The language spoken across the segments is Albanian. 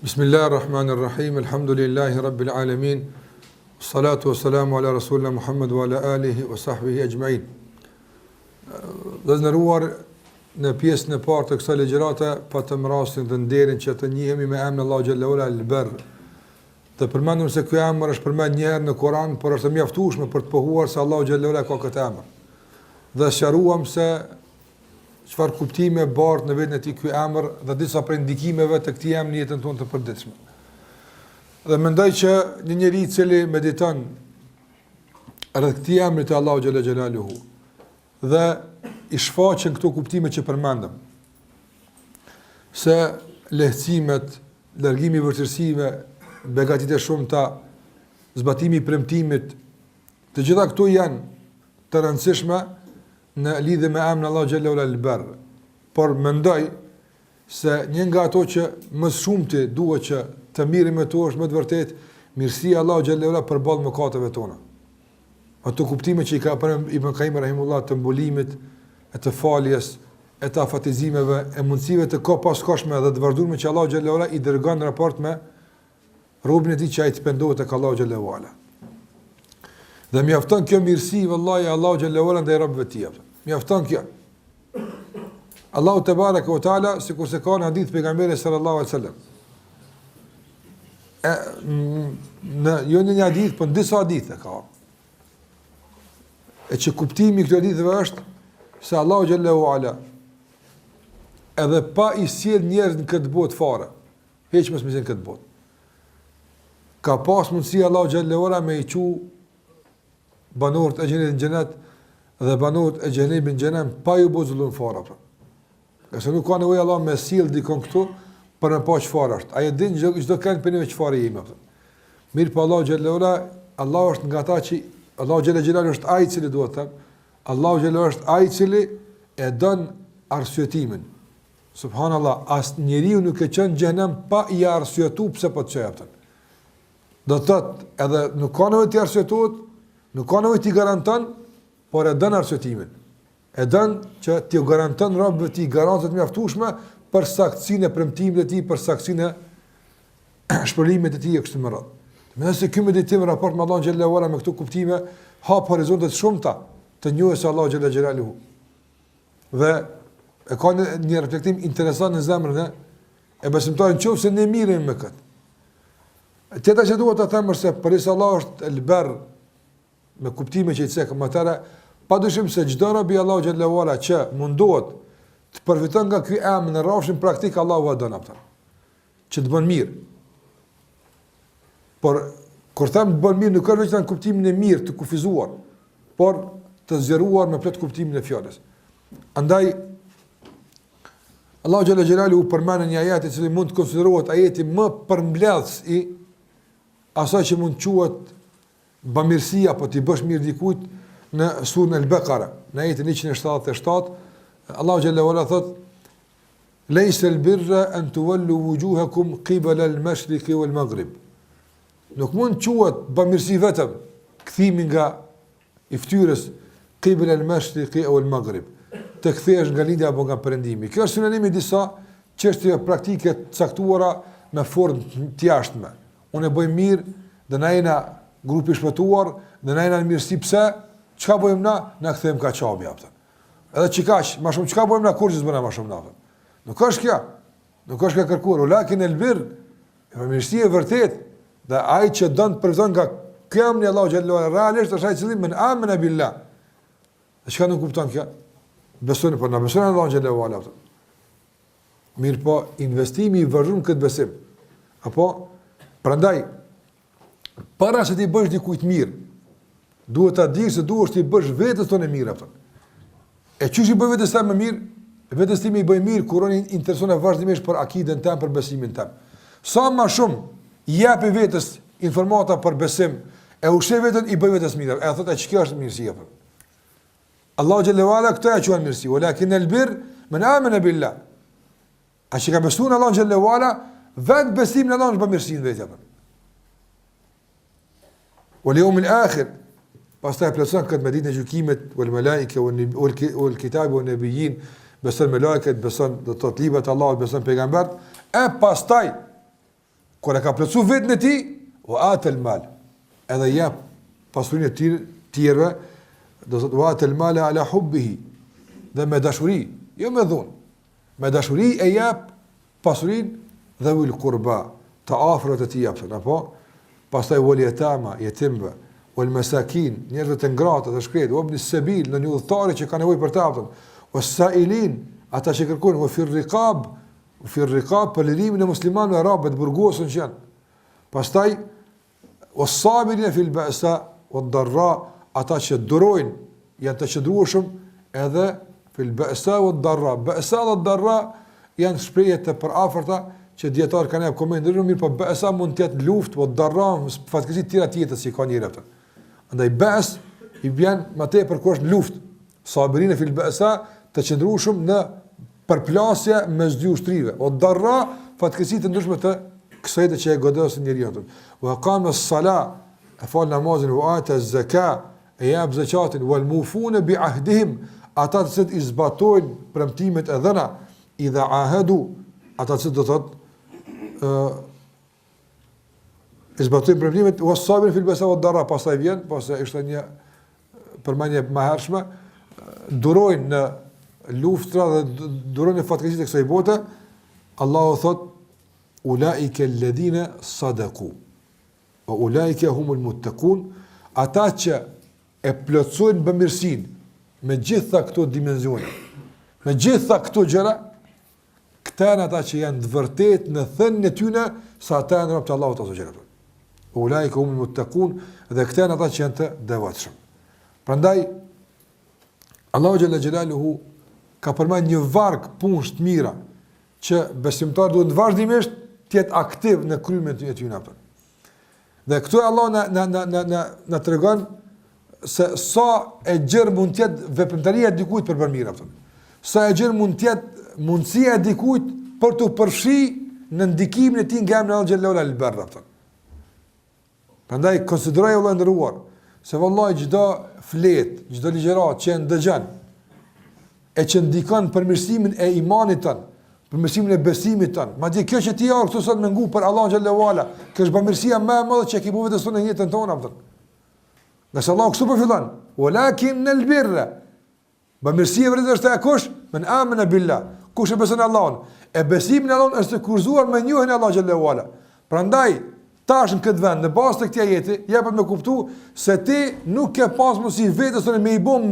Bismillahirrahmanirrahim, alhamdulillahi rabbil alamin, salatu wassalamu ala rasulina Muhammad wa ala alihi wa sahbihi ajma'in. Dhe zënëruar në pjesën e parë të kësaj ligjërate, patëm rastin dhe nderin që të njihemi me emrin Allahu xhalla ula al-Barr. Të përmendëm se ky emër është përmend një herë në Kur'an, por është mjaftueshme për të pohuar se Allahu xhalla ula ka këtë emër. Dhe sqaruam se çfarë kuptime bart në vetën e tij ky emër dhe disa prej ndikimeve të këtij emri në jetën tonë të përditshme. Dhe mendoj që një njeri i cili mediton rreth këtij emri të Allahu xhalla xhelaluhu dhe i shfaqen këto kuptime që përmendëm, se lehtësimet, largimi i vështirësive, begatitë e shumta, zbatimi i premtimit, të gjitha këto janë të rëndësishme në lidhje me emrin Allahu xhalla ula al-Barr. Por mendoj se një nga ato që më shumti duhet që të mirë me to është më të vërtet mirësia Allahu xhalla ula përballë mëkateve tona. Ato kuptime që i ka përmend Ibn Qayyim rahimullah të mbulimit, e të faljes, e të afatizimeve, e mundësive të paskoshme dhe të vazhdueshme që Allahu xhalla ula i dërgon në raport me robën e tij që ai të pendohet tek Allahu xhalla ula. Dhe mjafton kjo mirësi vallahi Allahu xhalla ula ndaj robëve të tij. Mjafton kjo. Allahu te baraka ve taala, sikur se ka në hadith pejgamberit sallallahu alaihi wasallam. Jo në një hadith, por në disa hadithe ka. E që kuptimi i këtyre haditheve është se Allahu xhallahu ala edhe pa i sjell njerëz në këtë botë fare, hiç mos më në këtë botë. Ka pas mundësi Allahu xhallahu ala me i qu banorët e xhenetit në xhenet dhe banorët e xhenemit në xhenem pa ju bozullun fare. Qase nuk ka nevojë Allah me sjell dikon këtu për në pa çfarë është. Ai e din çdo kanë për ne çfarë jemi. Mirë po Allahu xhallahu ala, Allah është nga ata që Allahu xhalla xhelali është ai i cili duhet të them. Allahu xhalla është ai i cili e don arsyetimin. Subhanallahu, as njeriu nuk e çon xhenem pa i arsyetuar pse po të çojë. Do të thotë, edhe nuk ka nevojë të arsyetuat, nuk ka nevojë të garanton, por e don arsyetimin. E don që t'i garanton robëve të tij garantë të mjaftueshme për saktësinë e premtimit të tij, për saktësinë e shpëlimit të tij kështu më radh. Nëse ky meditim raport me Allahun xhallahu ala me këto kuptime hap horizonte shumëta të njohjes së Allahut xhallahu xhelaluhu. Dhe e ka një reflektim interesant në zemrën e besimtarit nëse ne mirëm me këtë. Tjetër që duhet të them është se përse Allah është el-Barr me kuptime që i cekëm atëra, padyshim se çdo rob i Allahut xhallahu ala që mundohet të përfiton nga ky emër në rrafshin praktik Allahu e don atë. Që të bën mirë. Por kur them bën mirë nuk është vetëm në kuptimin e mirë të kufizuar, por të zgjeruar me plot kuptimin e fjalës. Andaj Allahu xhalla xhelalu përmend një ajet i cili mund të konsiderohet ajeti më përmbledhës i asaj që mund quhet bamirësia apo ti bësh mirë dikujt në surën Al-Baqara, në ajetin 177, Allahu xhalla wala thot: "Laysa al-birra an tuwallu wujuhakum qibala al-mashriqi wal-maghrib." Nuk mund quhet bamirësi vetëm kthimi nga i fytyrës qibla al-mashriqi aw al-maghrib, të kthesh nga lindja apo nga perëndimi. Kjo është sinonim i disa çështje praktike të caktuara me formë të jashtme. Unë bëj mirë, dhe na jena grupi i shpëtuar, dhe na jena në mirësi pse? Çka bëjmë na? Na kthejmë ka çabi apo. Edhe çikash, më shumë çka bëjmë na kurrë s'bëna më shumë na. Nuk është kjo. Nuk është ka kërkuar, lakin el-birr, mirësia e vërtetë. Dhe ai që don të përfiton nga ky emri Allahu xhallahu ala realisht është ai i cili men amana billah. Çka nuk kupton kjo? Besoni po na besoni Allahu xhallahu ala. Mirë po investimi i vazhdon këtë besim. Apo prandaj para se ti bësh dikujt mirë, duhet ta dish se duhet ti bësh vetes tonë mirë apo. E çuçi bëj vetes sa më mirë, vetes timi i bëj mirë kur unë intereson vazhdimisht për akiden tëm, për besimin tëm. Sa më shumë jepi vetes informata për besim, e ushqej veten i bëj vetes mirë. E thotë që kjo është mirësia apo. Allahu xhallahu ala këtë e quajnë mirësi, walakin el-birr men amana billah. A që ka besuar në Allahu xhallahu ala, vetë besimi në Allah është bamirësinë vetë apo. Wal yawmil akhir, pastaj plotson këtë me ditën e gjykimit, wal malaika wal kitab wal nabiyyin, beson me lajket, beson do të thotë librat e Allahut, beson pejgambert, e pastaj kur e ka plotsu vetën e tij, wa atal mal, edhe jep pasurinë e tjerëve, do thotë wa atal mal ala hubbihi, dhe me dashuri, jo me dhunë. Me dashuri e jep pasurinë dhe ul qurba, të afërt e tij japën, apo pastaj wal yatama, yetimve, wal masakin, njerëz të ngratë të shkret, wa ibn sabil, në një udhëtar që ka nevojë për të hapën, was sailin, ata që kërkojnë, wa fi riqab, për lirimin e muslimanëve arabë të burgosur që janë. Pastaj was sabirin fil ba'sa wad darra, ata që durojnë, janë të qëndrueshëm edhe fil ba'sa wad darra. Ba'sa dhe darra janë shprehje të përafërta që dietar kanë komentuar mirë, po ba'sa mund të jetë luftë, po darra fatkeqësi të tjera si ka njëri atë. Andaj ba'as i vjen më tepër kur është luftë. Sabirin fil ba'sa, të qëndrueshëm në përplasje mes dy ushtrive. O darra fatkeqësi të ndryshme të kësaj që e godosin njeriu. Wa qama as-salah, e fal namazin, wa ata az-zakat, e jap zakatin, wal mufuna bi ahdihim, ata që i zbatojnë premtimet e dhëna, idha ahadu, ata që do thotë i zbatojnë premtimet, was sabir fil ba'sa wad darra, pastaj vjen, pastaj është një përmendje më hershme, durojnë në luftra dhe durojnë në fatkeqësitë e kësaj bote. Allahu thot ulaika alladhina sadaqu wa ulaika humul muttaqun, ata që e plotësojnë bamirësinë me gjitha këto dimensione, me gjitha këto gjëra, këta janë ata që janë të vërtet në thënien e tyre se ata janë robët e Allahut azza jalla. Ulaika humul muttaqun, dhe këta janë ata që janë të devotshëm. Prandaj Allahu xhalla xhelaluhu ka përmend një varg punësh të mira që besimtar duhet vazhdimisht të jetë aktiv në kryimin e tyre apo. Dhe këtu Allah na tregon se sa e gjerë mund të jetë veprimtaria e dikujt për bërë mirë apo. Sa e gjerë mund të jetë mundësia e dikujt për të përfshirë në ndikimin e tij nga emri Allahu xhalla al-barr apo. Prandaj konsideroj Allahu ndëruar se vallahi çdo flet, çdo ligjërat që ndëgjon e që ndikon për mirësimin e imanit ton, për mirësimin e besimit ton. Madje kjo që ti këtu sot më ngu për Allahun xhallahu ala, kjo është bamirësia më e madhe që ke bëu vetë sonë në jetën tonë apo. Nëse Allahu kështu po fillon, walakin al-birra. Bamirësia vërtet është e kush? Men amana billah. Kush e beson Allahun? E besimi në Allahun është kurzuar me njohjen e Allahut xhallahu ala. Prandaj tash në këtë vend, në bazë të këtij ajeti, jepet me kuptu se ti nuk ke pas mundësi vetes tonë me i bën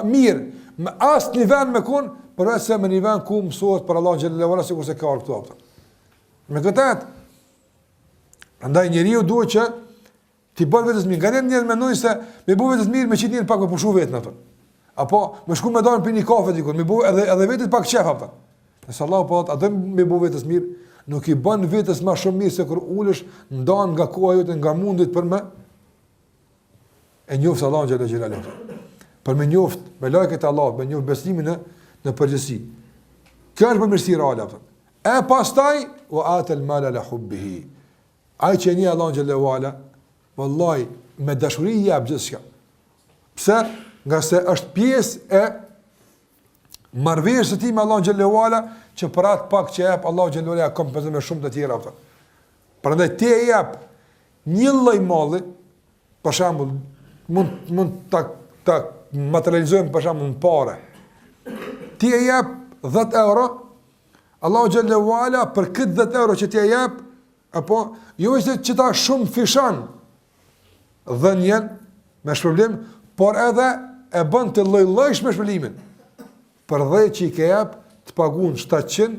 mirë, me asë një vend me kun, përveç se me një vend ku mësohet për Allah xhallahu ala sikur se ka këtu apo. Me këtë, prandaj njeriu duhet që ti bën vetes mirë. Ganë njerëz mendojnë se me bën vetes mirë me çitin pak me pushu vetën atë. Apo me shku me dalë për një kafe diku, me bën edhe vetes pak çef apo. Nëse Allahu po atë do me bën vetes mirë, nuk i bën vetes më shumë mirë se kur ulesh ndan nga koha jote, nga mundit për me e njoft Allahun xhallahu ala. Për me njoft me lajket e Allahut, me njoft besimin në përgjithësi. Kjo është përmirësi reale apo. E pastaj wa atal mal ala hubbihi. Ai që një Allahun xhallahu ala, vallahi me dashuri jap gjithçka. Pse? Nga se është pjesë e marrëveshjes së tij me Allahun xhallahu ala, që për atë pak që jap Allahu xhallahu ala kompenzon me shumë të tjera apo. Prandaj ti e jap një lloj malli, për shembull, mund ta materializojmë për shembull në parë. Ti e jap 10 euro, Allahu xhallahu ala për këtë 10 euro që ti e jap, apo jo është që ta shumë fishan dhënien me shpërblim, por edhe e bën të lloj-llojshme shpërblimin. Për 10 që i ke jap, të paguën 700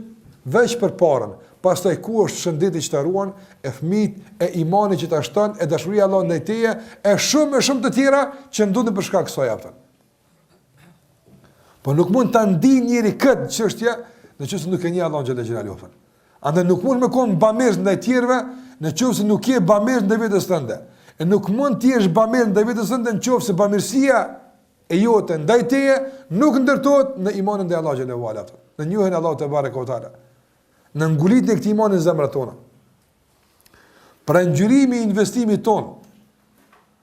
veç për parën. Pastaj ku është shëndeti që ta ruan, e fëmijët, e imani që ta shton, e dashuria e Allahut ndaj teje, e shumë të tjera që ndodhin për shkak kësaj aftë. Po nuk mund ta ndijë njëri këtë çështje, nëse nuk e njeh Allahun xhallahu xhelalu. Andaj nuk mund me kon bamirës ndaj tjerëve, nëse nuk je bamirës ndaj vetes tënde. E nuk mund të jesh bamirë ndaj vetes tënde nëse bamirësia e jote ndaj teje nuk ndërtohet në imanin ndaj Allahut xhallahu ala, në njohjen e Allahut te bareka ve taala, në ngulitjen e këtij imani në zemrat tona. Pra ngjyrimi i investimit ton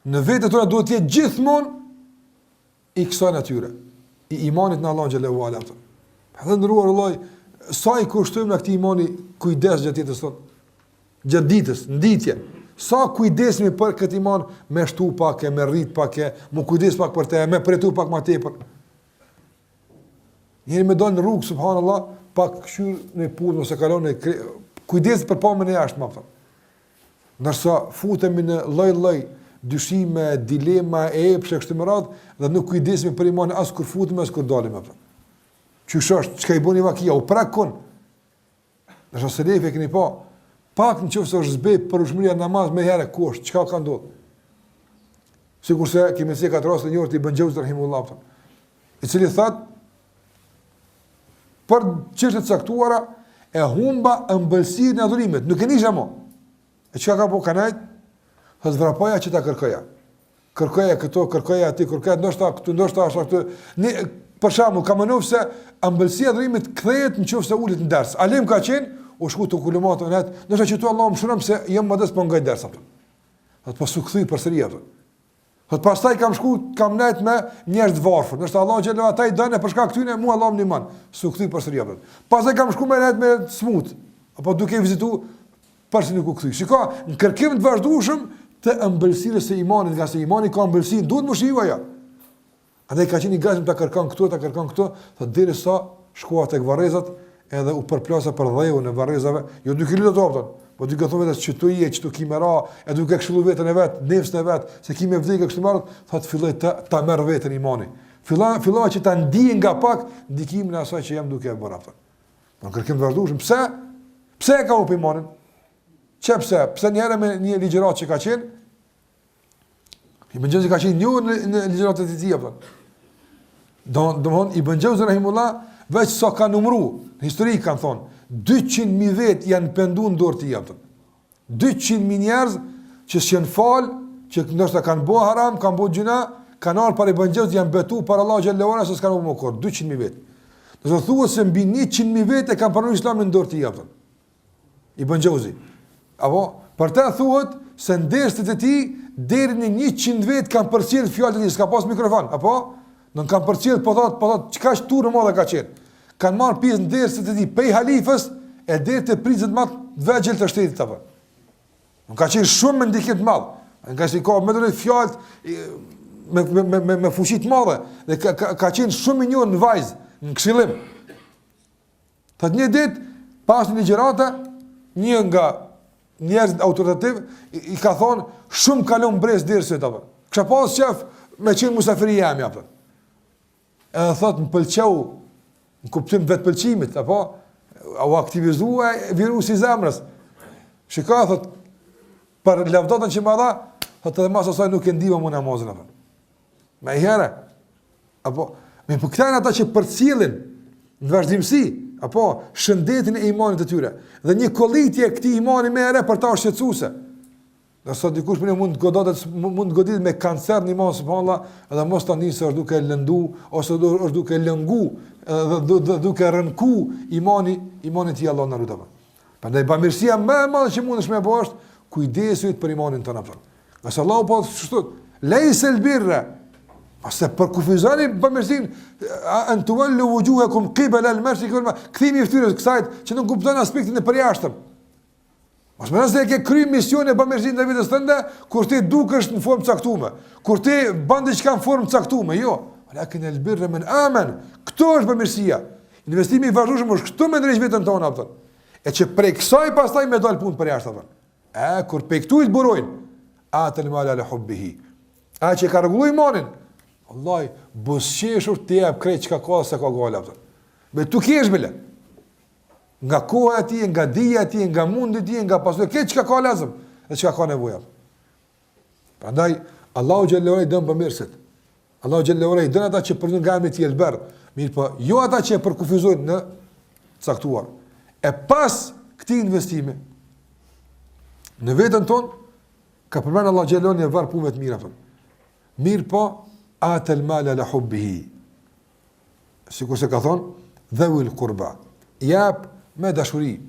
në vetë tona duhet të jetë gjithmonë i kësaj natyre, i imanit në Allahun xhallahu ala. Edhe ndruar vëllai, sa i kushtojmë në këtë imani kujdes gjatë jetës tonë. gjatë ditës, nditje. Sa kujdesemi për këtë iman, me shtu pak, me rrit pak, me kujdes pak për te, me përjetu pak ma tepër. Njëri me dalë në rrugë, subhanallah, pak këshyr në punë, ose kalon në kujdes për pamën e jashtë, ma pëtën. Nërsa futemi në lloj-lloj dyshime, dilema, epshe, kështu me radhë, dhe nuk kujdesemi për imanin as kur futemi, as kur dalemi, ma pëtën. Qysh është, çka i bëni vakia, u prakon. Nërsa selefi e keni pa, pak në qëfë se është zbej për ushmëria namaz me herë kusht, çka ka ndodhë? Sikur se kemi se katë rast e njërë të i bëngjëvës rahimullah, i cili thëtë, për çështjet caktuara e humba ëmbëlsinë e adhurimit, nuk e nisha mo. E çka ka po kanajt? Thëtë vrapaja që ta kërkoja. Kërkoja këto, kërkoja aty, kërkoja ndoshta këtu, ndoshta ashtu këtu. Ne për shembull kam mënuar se ëmbëlsia e adhurimit kthehet nëse ulet në ders. Alim ka qenë u shku të kulumat net, ndoshta që tu Allah më shënon se jam modest po ngaj ders atë. Atë pas u kthy përsëri atë. Atë pastaj kam shku, kam net me njerëz të varfër. Ndoshta Allah xhelalu ata i dënë për shkak këtyne mua Allah më ndihmon. Su kthy përsëri atë. Pastaj kam shku me net me smut, apo duke vizitu përsëri nuk u kthy. Shikoj, në kërkim të vazhdueshëm të ëmbëlsirës së imanit, nga se imani ka ëmbëlsi, duhet më shijuaj ajo. Andaj ka qenë i gatshëm ta kërkon këtu, sa derisa shkova tek varrezat, edhe u përplasa për dhëun e varrezave, jo duke lutur dopton, po duke thonë vetë çtu je, çtu kimera, e duke këshillu veten e vet, nefsin e vet, se kimë vdekë kështu marr, thotë filloi ta merr veten imani. Fillova që ta ndij nga pak ndikimin e asaj që jam duke e bërë atë. Po kërkim të vazhdueshëm, pse? Pse e ka u imanin? Pse? Pse njëherë me një ligjërat që ka qenë, i bëngjëzi ka qenë një në ligjëratet e tij apo. Domthon i bëngjëzi rahimullah veç sa ka numru, në histori kanë thonë, 200.000 vet janë penduar në dorë të tij apo. 200.000 njerëz që s'janë fal, që ndoshta kanë bë haram, kanë bë gjuna, kanë ardhur para i bëngjëzi janë betu para Allah xhallahu ala se s'kanë më kur 200.000 vet. Do të thuhet se mbi 100.000 vet e kanë pranuar Islamin në dorë të tij apo. I bëngjëzi. Apo për të thuhet se ndërset e tij deri në 100 vet kanë përcjell fjalët e tij, s'ka pas mikrofon, apo nuk kanë përcjell, po thot çka shturë më dhe ka qenë. Kanë marrë pjesë në ndërset e tij pej halifës e deri te prizet më të vegjël të shtetit apo. Nuk ka qenë shumë me ndikim të madh. Nga si ka me dorë fjalët me fuqi të madhe dhe ka qenë shumë i njohur në vajzë, në këshillim. Thot një ditë pas një ligjërate, një nga njerëzit autoritativ i ka thonë shumë kalon brez dersit apo. Kisha pas shef me qenë musafiri jam apo. Edhe thot më pëlqeu në kuptim vetë pëlqimit apo u aktivizua virusi i zemrës. Shikoj thot për lavdatën që më dha, thot edhe mas asaj nuk e ndiva më namazin apo. Me herë apo me këta ata që përcjellin në vazhdimsi apo shëndetin e imanit të tyre. Dhe një kollitje këtij imani më herë për ta shqetësuese. Nëse dikush mund të goditet me kancer në iman subhanallah, edhe mos ta nisë është duke lëndu ose është duke lëngu, edhe duke rënku imani i Allah na lutem. Prandaj bamirësia më e madhe që mundesh me bësh është kujdesi për imanin tonë apo. Nëse Allahu po thotë, "Leisel birra", ose për kufizani bamirësinë, "Antuwallu wujuhakum qibala al-mashriq wal-maghrib", kthimi i fytyrës kësaj që nuk kupton aspektin e përjashtëm. Mos më nëse ke kry mision e bamirësinë në vitës tënde, kur ti dukesh në formë caktuar, kur ti bën diçka në formë caktuar, jo. Walakin al-birra man aman. Këto është bamirësia. Investimi i vazhdueshëm është këtu me drejt vetën tonë apo. E që prej kësaj pastaj më dal punë për jashtë apo. Kur pe këtu i burojnë, atel mal ala hubbihi. Që ka rregulluar imanin. Wallahi, buzëqeshur ti jap krejt çka ka se ka gola apo. Me tu kesh bile. Nga koha e tij, nga dija e tij, nga mundi i tij, nga pasojë këtë çka ka lazëm, dhe çka ka nevojë. Prandaj Allahu xhallahu ala don bamirësit. Allahu xhallahu ala don ata që përndon nga emri i Elber, mirë po jo ata që përkufizojnë në caktuar. E pas këtij investimi në veten tonë ka përmend Allahu xhallahu ala var punëve të mira apo. Mirë po atel mal ala hubbihi. Sikur se ka thonë dhawil qurba. Jap me dashuri,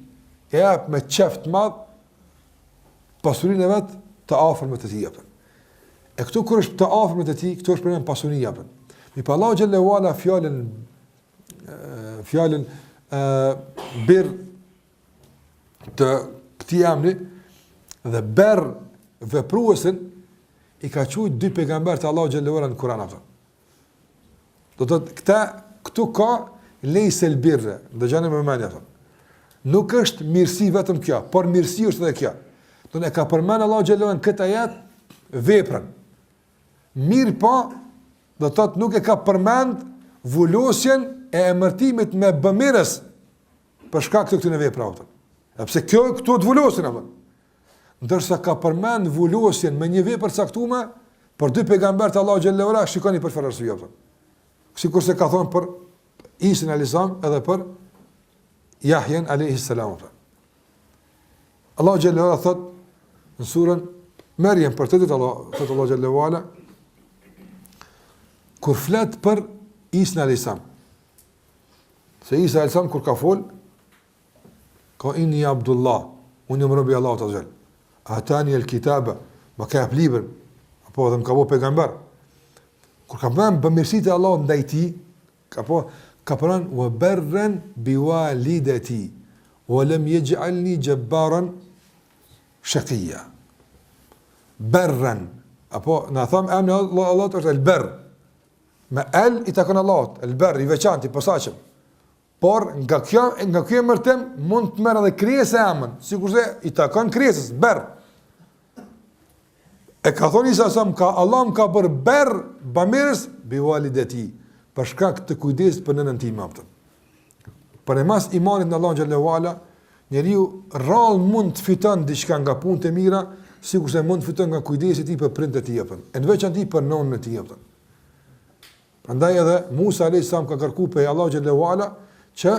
jap me qef të madh pasurinë e vet të afërmit të tij apo. E këtu kur është të afërmit të tij, këtu është për pasurinë apo. Mi pa Allahu xhallahu ala fjalën bir të këtij emri dhe berr vepruesin i ka thujt dy pejgamber të Allahu xhallahu ala në Kur'an ato. Do të thotë këtu ka lejsel birre, dëgjoni më mendja ato. Nuk është mirësi vetëm kjo, por mirësi është edhe kjo. Do ne ka përmend Allahu xhallahu ala në këtë ajet veprën. Mirë po, do të thotë nuk e ka përmend vulosjen e emërtimit me bëmirës për shkak të këtyre veprave. Sepse kjo këtu të vulosin apo. Ndërsa ka përmend vulosjen me një vepër caktuar për dy pejgamber të Allahu xhallahu ala, shikoni për çfarë arsye apo. Sikurse ka thonë për Isa alayhis salam edhe për Yahya alayhis salam. Allahu xhallahu ala thot në surën Maryam për të ditë Allahu xhallahu ala kur flet për Isa alayhis salam. Se Isa alayhis salam kur ka fol ka inni Abdullah, unë jam robi Allahu xhallahu. Atani el-kitaba, më ka jap librin, apo dhe më ka bo pejgamber. Kur ka bënë bëmirësitë e Allahut ndaj tij, ka pranë wa barran biwalidati wa lam yaj'alni jabbaran shaqiyya. Barran, apo na tham emri Allahut është el-barr. Me el i takon Allahut, el-barr i veçantë, i posaçëm. Por nga kjo emërtim mund të merr edhe krijesë emën, sikurse i takon krijesës, barr. E ka thonë Isa sa Allah më ka bërë berr bamirës biwalidati, për shkak të kujdesit për nënën time apo. Për mas imanit në Allah xhallahu ala, njeriu rrallë mund të fiton diçka nga punët e mira, sikurse mund të fiton nga kujdesi i tij për prindët e tij apo. E në veçantë për nonën e tij apo. Prandaj edhe Musa alayhis salam ka kërkuar pe Allah xhallahu ala që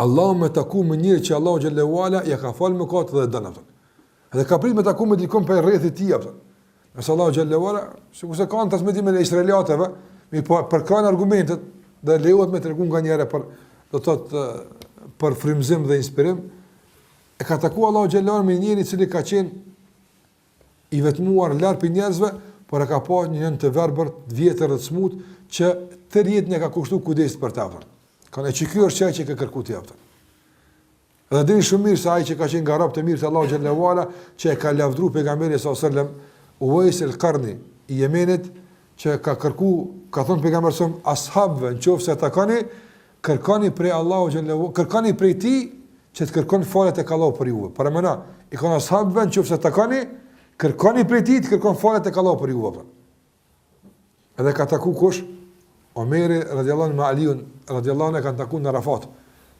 Allah me taku me njëri që Allah xhallahu ala ja ka falë mëkatet dhe dënat. Edhe ka prit me taku me dikon për rrethit tij apo. Nëse Allah xhallahu ala, sikurse kanë transmetimin e israeliatëve, mi po për kanë argumentet dhe lejohet me tregu nga njëra për do të thotë për frymëzim dhe inspirim, e ka taku Allah xhallahu ala me njëri i cili ka qenë i vetmuar larg për njerëzve, por e ka pa një nën të verbër, të vjetër dhe të smut, që të rjetën e ka kushtu kujdes për ta. Kanë e që kjo është qaj që ka kërku të japëtën. Edhe dini shumë mirë se ai që ka qenë nga rabë të mirë të Allahu xhallahu ala, që e ka lavdru pejgamberi sallallahu alajhi wasallam, Uwais el-Qarni i Yemenit, që ka kërku, ka thonë pejgamberi sallallahu ashabëve, nëse takoni, kërkoni prej Allahu xhallahu, kërkoni prej tij që të kërkon falet tek Allahu për juve. Para mëna, i kanë ashabëve, nëse takoni, kërkoni prej tij të kërkon falet tek Allahu për juve. Edhe ka taku kush? Omeri radiallahu me Aliun radiallahu e kanë taku në Arafat,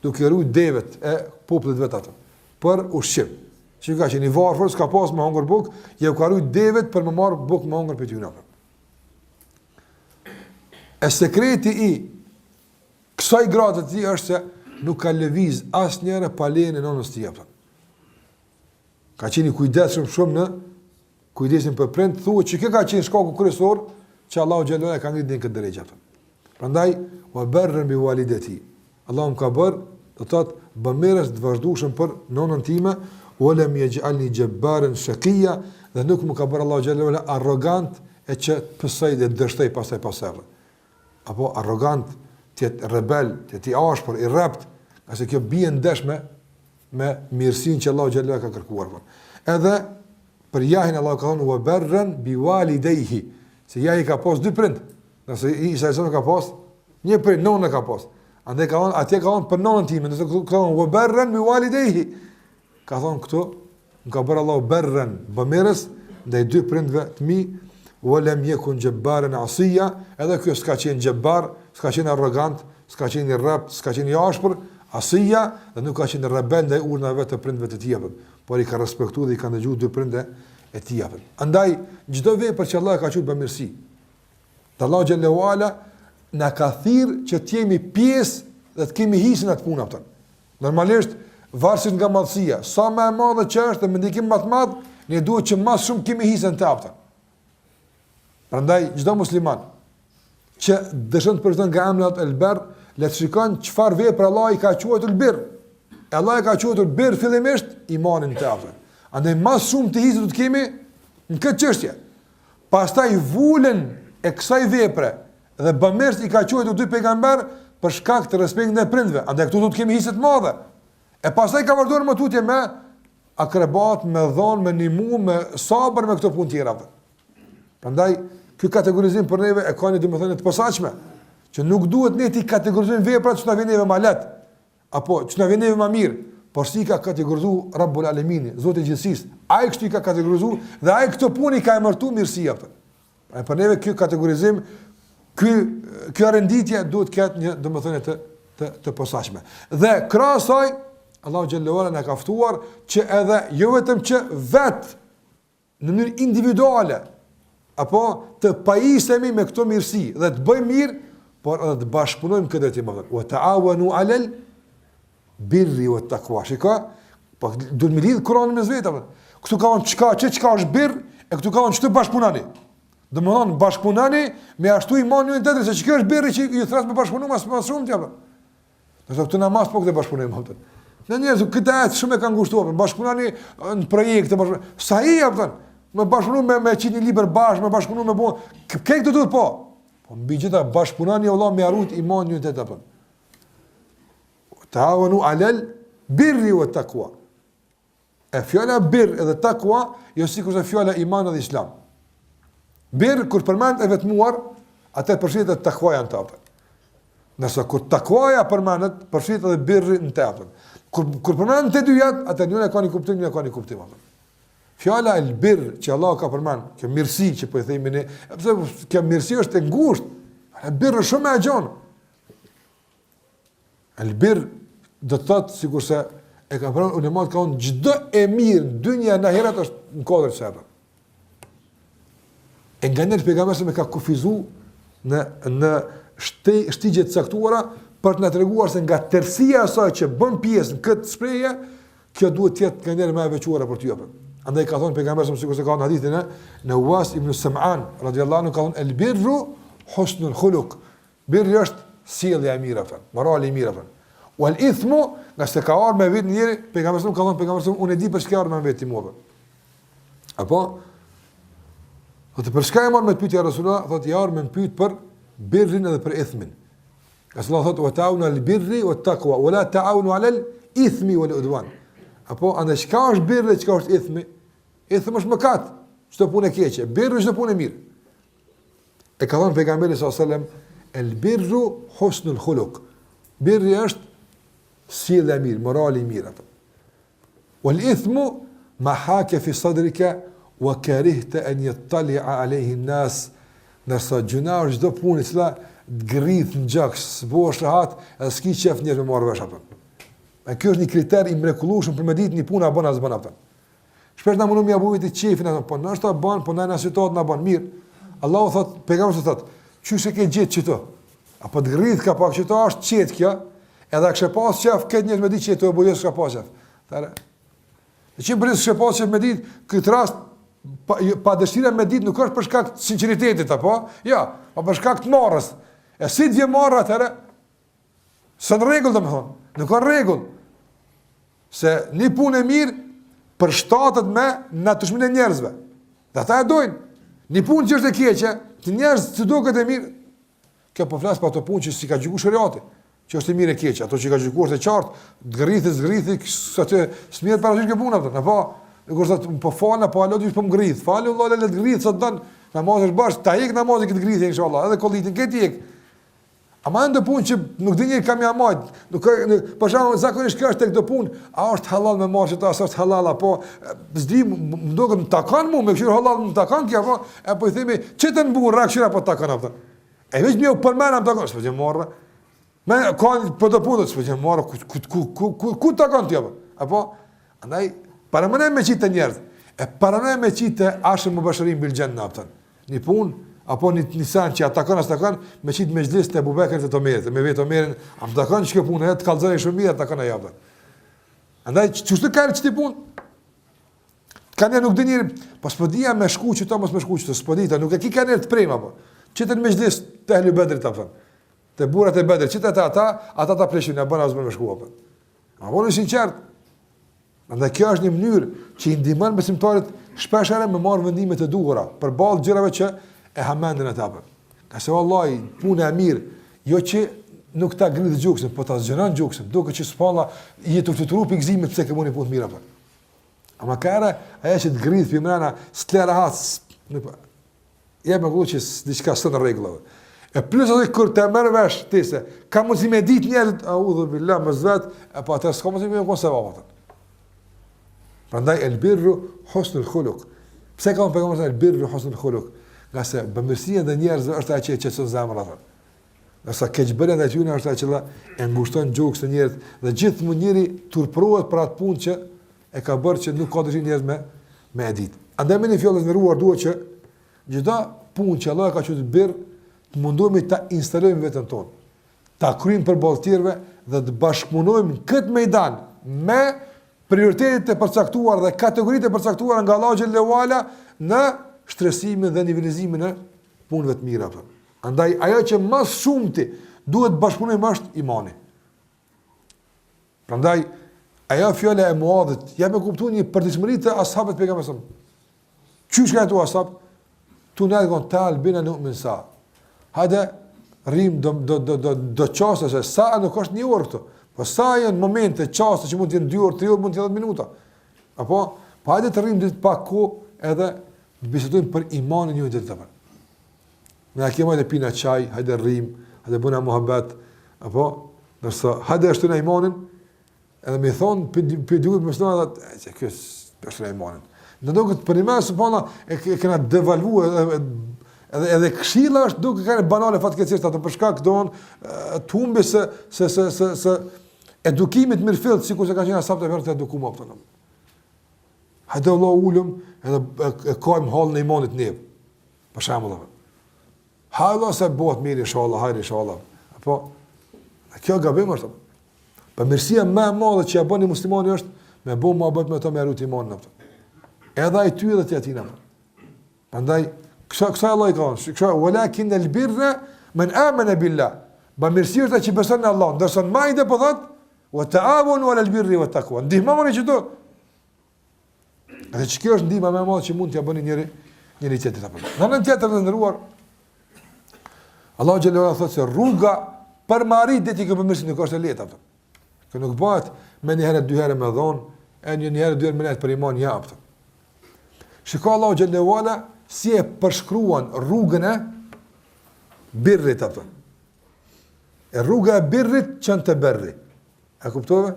duke rujt devet e popullit vet atë për ushqim. Që ka qenë i varfër, s'ka pas më hongër buk, ja u ka rujt devet për më marr buk më hongër për ty na. E sekreti i kësaj grade të tij është se nuk ka lëviz asnjëherë pa lejen e nonës tij apo. Ka qenë i kujdesshëm shumë në kujdesin për prind, thuhet që kjo ka qenë shkaku kryesor që Allahu xhallahu ala ka ngritur në këtë drejtë apo. Prandaj wa barran bi walidati. Allahu më ka bërë, do të thotë, bamirës të vazhdueshëm për nonën time, wala yaj'alni jabbaran shaqiyya, dhe nuk më ka bërë Allahu xhallahu ala arrogant e që pësoj dhe dështoj pasaj. Apo arrogant, të jetë rebel, të jetë i ashpër, i rrept, qase kjo bie ndesh me mirësinë që Allahu xhallahu ala ka kërkuar. Edhe për Jahin Allahu ka thënë wa barran bi walidayhi, se Jahi ka pas dy prind. Nëse Isa ka pas një prind, nonë ka pas. Andaj ka thonë, atje ka thonë për nonën time, nëse ka thonë wa barran bi walidayhi. Ka thonë këtu, më ka bërë Allahu barran, bamirës ndaj dy prindve të mi, wa lam yakun jabbaran asiya, edhe kjo s'ka qenë jabbar, s'ka qenë arrogant, s'ka qenë i rrept, s'ka qenë i ashpër, asiya, dhe nuk ka qenë rebel ndaj urdhave të prindve të tij, por i ka respektuar dhe i ka ndëgjuar dy prindve e tij. Andaj çdo vepër që Allah ka thënë bamirësi, Allahu xhallahu ala na ka thirrë që të jemi pjesë dhe të kemi hisën atë punë atë. Normalisht varësisht nga madhësia, sa më e madhe që është dhe me ndikim më të madh, ne duhet që më shumë kemi hisën të atë. Prandaj çdo musliman që dëshon të përfiton nga emri el-Barr, le të shikon çfarë vepër Allah i ka quajtur el-Birr. Allah i ka quajtur birr fillimisht imanin të atë. Andaj më shumë të hisë do të kemi në këtë çështje. Pastaj vulen e kësaj vepre dhe bamirës i ka quajtur dy pejgamber për shkak të respektit ndaj prindve. Andaj këtu do të kemi hisë të mëdha. E pastaj ka vazhduar më tutje me akrebat, me dhon, me nimu, me sabër, me këto punë tjera. Prandaj ky kategorizim për neve e ka një domethënie të posaçme, që nuk duhet ne ti kategorizojmë veprat që na vjen neve më lehtë, apo që na vjen neve më mirë, por si ka kategorizuar Rabbul Alamin, Zoti i gjithësisë. Ai kështu i ka kategorizuar dhe ai këtë punë ka emërtuar mirësia. Ai për neve ky kategorizim, kjo renditje duhet të ketë një domethënie të posaçme. Dhe krahas saj Allahu xhallahu ala na ka ftuar që edhe jo vetëm që vet në mënyrë individuale apo të pajisemi me këto mirësi dhe të bëjmë mirë, por edhe të bashkëpunojmë këtë drejtim. Wa ta'awanu 'alal birri wat taqwa. Shikoj, po duhet më lidh Kur'anin me vetë. Këtu ka on çka është birr e këtu ka on ç'të bashkëpunani. Domethënë bashkëpunani me ashtu imanin e tjetër se ç'ka është birri që ju thras me bashkëpunim më shumë ti apo. Do të thotë namaz po këtë bashkëpunim apo. Në njerëz këtë atë shumë e kanë ngushtuar, bashkëpunani në projekte, sa i apo. Me bashkëpunim me qitë një libër bashkë, me bashkëpunim me bon. Këtë të duhet po. Po mbi gjitha bashkëpunani Allah me arrujt imanin e tjetër apo. Ta'awanu 'alal birri wat taqwa. E fjala birr edhe takwa jo sikur se fjala iman dhe islam. Birr kur përmend e vetmuar, atë përfshihet takwaja në të. Nëse kur takwaja përmendet, përfshihet edhe birri në të. Kur përmend të dyjat, atë njëra ka një kuptim, njëra ka një kuptim. Fjala el birr që Allah ka përmend, kjo mirësi që po i themi ne, pse kjo mirësi është e ngushtë. El birr është shumë e gjatë. El birr do të thotë sikurse e ka pranuar ulemat ka unë çdo e mirë në dynja në ahiret është në kodrë çfarë. E nga njerë pejgamberi me ka kufizu në shtigje të caktuara për të na treguar se nga tërësia e asaj që bën pjesë në këtë shprehje, kjo duhet të jetë nga njerë më e veçuara për ty apo. Andaj ka thonë pejgamberi sikurse ka në hadithin në Uwas ibn Sam'an radhiyallahu anhu ka thonë el birru husnul khuluq. Birri është sjellja e mirë apo, morali i mirë apo. Wal ithmu, nëse ka ardhur me vetë njëri, pejgamberi ka thonë pejgamberi unë e di për çka ardhur me vetë mua. Apo thotë për çka e marr me të pyetja Rasulullah, thotë ja ardhur me të pyet për birrin edhe për ithmin. Rasulullah thotë wa ta'awunu al birri wat taqwa wa la ta'awunu 'alal ithmi wal udwan. Apo andaj çka është birri, çka është ithmi? Ithmi është mëkat, çdo punë e keqe, birri është punë e mirë. E ka thënë pejgamberi sallallahu alajhi wasallam el birru husnul khuluq. Birri është sjellja e mirë, morali i mirë apo. Wal ithmu ma haka fi sadrika wa karihta an yattali'a alayhi an-nas. Nëse gjuna është çdo punë që grith në gjaks, s'bosh rahat, edhe s'ki qef njerëz me marrë vesh apo. A ky është një kriter i mrekullueshëm për me ditë një punë a bën as bën apo. Shpesh na mundum ja bujë të qefin apo, po nëse ta bën, po na situatë na bën mirë. Allahu thot, pejgamberi thot, çysh e ke gjetë çito? Apo të grith ka pak çito është qet kjo, edhe kishë pas qef këtë njerëz me ditë që to bujë s'ka pas qef. Tare. Që bris kishë pas qef me ditë, këtë rast pa dëshira me ditë nuk është për shkak të sinqeritetit apo? Jo, po për shkak të marrës. E si të vje marrë atëre? Së në regull të më thonë, nuk ka regull. Se një punë e mirë përshtatët me në të shmine njerëzve. Dhe ata e dojnë. Një punë që është e keqe, të njerëz të do këtë e mirë, kjo po flasë pa ato punë që si ka gjyku shëriati, që është e mirë e keqe, ato që ka gjyku është e qartë, zgrithi, së të smirë parashysh ke punë, po falë, po alot, po më grith, falë, Allah, le të grith, së të dënë, namazë është bashkë, ta hek namazë këtë grith, inshallah, edhe kollitin, këtë hek. Ama ndë punë që nuk dhe njëri kam jamajt, për shumë, zakonisht kjo është të këtë punë, a është halal me marë që ta, a është halal, apo, zdi, më do këtë më takan mu, me këshirë halal më takan kja, po i thimi, që të në buë rakëshira, po takan, apëtën. E veç mjë përmena më takan, s'po që marë, me ka për të punët, s'po që marë, ku takan tja, apo, andaj, paramënej me qitë të njerëz, e paramënej me qitë të ashë më bashërim bilgjen në apëtën, një punë, apo një sen që atakon, me qitë me gjlis të Abubekrit të Omerit, me vetë Omerin, a më takon që kjo punë, të kalzën e shumë mirë, atakon e jabën. Andaj, qështë të kajrë që ti punë? Ka njerë nuk dhe njërë, po s'pëdija me shku që ta, mos me shku që të s'pëdita, nuk e ki ka njerë të prejma, po. Qitën me gjlis të ehli bedrit, të burat e bedrit, qitën ata ta pleshin, ja bëna zbën me shku, apo. A po në sinqert. Andaj, kjo është një mënyrë që i ndihmon besimtarit shpeshherë me marrë vendime të duhura, përballë gjërave që e hamendin e tapër. Nëse vallahi punë e mirë, jo që nuk ta ngrit gjuksin, po ta zgjeron gjuksin, duke që s'palla jetë të trupi gëzimit pse ke punë mirë apo. Ama kare, aja që të grith për mrena, s'tle rahat, jep me kullu që diçka së në regullave. E plus atë kur të merr vesh ti se ka mundësi me ditë njerëzit audhu billah me zvet, e po atë s'ka mundësi me konservovat. Prandaj el birru husnul khuluq. Pse ka pejgamberi el birru husnul khuluq? Nga se bamirësia ndaj njerëzve është ajo që çon zemrat. Nësa keqbërja ndaj tyre është ajo që e ngushton gjokën e njerëzit dhe gjithmonë njëri turpërohet për atë punë që e ka bërë që nuk ka dëshirë njerëz me e ditë. Andaj me një fjalë të ndëruar duhet që çdo punë që Allah ka thënë birr të mundohemi ta instalojmë veten tonë, ta kryjmë për tjerëve dhe të bashkëpunojmë këtë mejdan me prioritetet e përcaktuara dhe kategoritë e përcaktuara nga Allahu xhallahu ala në shtresimin dhe nivelizimin e punëve të mira. Andaj ajo që më shumti duhet të bashkëpunojmë është imani. Prandaj ajo fjala e Muadhit, ja me kuptuar një përditshmëri të ashabëve të pejgamberit. Çish ka tu ashab? Tu na gon tal bina nu'min sa. Hajde rrim do çasta se sa nuk është një orë këtu. Po sa janë momente çasta që mund të jenë 2 orë, 3 orë, mund të jenë 10 minuta. Apo po hajde të rrim ditë pak kohë edhe të bisedojmë për imanin një ditë tjetër. Ne kemi edhe pina çaj, hajde rrim, hajde bëna muhabet, apo dorso hajde ashtu në imanin edhe më thon për duhet më thonë se kjo është imanin. Në duket për iman subhanallahu e kena devaluar edhe këshilla është duke kanë banale fatkeqësisht ato për shkak të humbi se edukimit mirëfillt sikur se ka qenë asapta për të edukuar apo. Hajde Allah ulëm edhe e kojmë hallën e imanit ne. Për shembull. Hajde se bëhet mirë inshallah, hajde inshallah. Apo kjo gabim është. Përmirësia më e madhe që ja bën muslimani është me bëu mohabet me to me rut imanin apo. Edhe ai ty edhe ti atina. Prandaj kësa Allah i ka thonë, walakin al-birra man amana billah. Bamirësia është që beson në Allah, ndërsa në Maide po thotë wa ta'awanu 'ala al-birri wat taqwa. Ndihmoni çdo. Atë që kjo është ndihma më e madhe që mund t'ja bëni njëri tjetrit apo. Në anën tjetër të ndëruar, Allahu xhallahu thotë se rruga për marrë ditë që bamirësia nuk është e lehtë apo. Që nuk bëhet me një herë 2 herë me dhon, e një herë 2 herë me lehtë për iman ja apo. Shikoj Allahu xhallahu ala si e përshkruan rrugën e birrit atë. E rruga e birrit qënë të berri. E kuptove?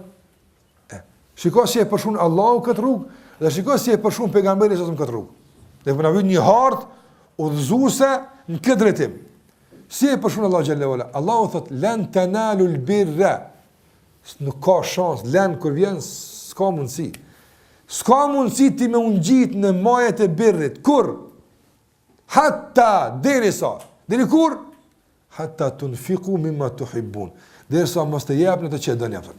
Shiko si e përshkruan Allahu këtë rrugë, dhe shiko si e përshkruan pejgamberi sasëm këtë rrugë. Dhe përna vijë një hartë udhëzuese në këtë drejtim. Si e përshkruan Allahu xhallahu ala? Allahu thot lan tanalu al-birra. Nuk ka shans, lan kur vjen s'ka mundësi. S'ka mundësi ti me ungjit në majet e birrit. Kur? Hatta derisa. Deri kur? Hatta tunfiqu mimma tuhibbun. Derisa mos të japni ato që doni atë.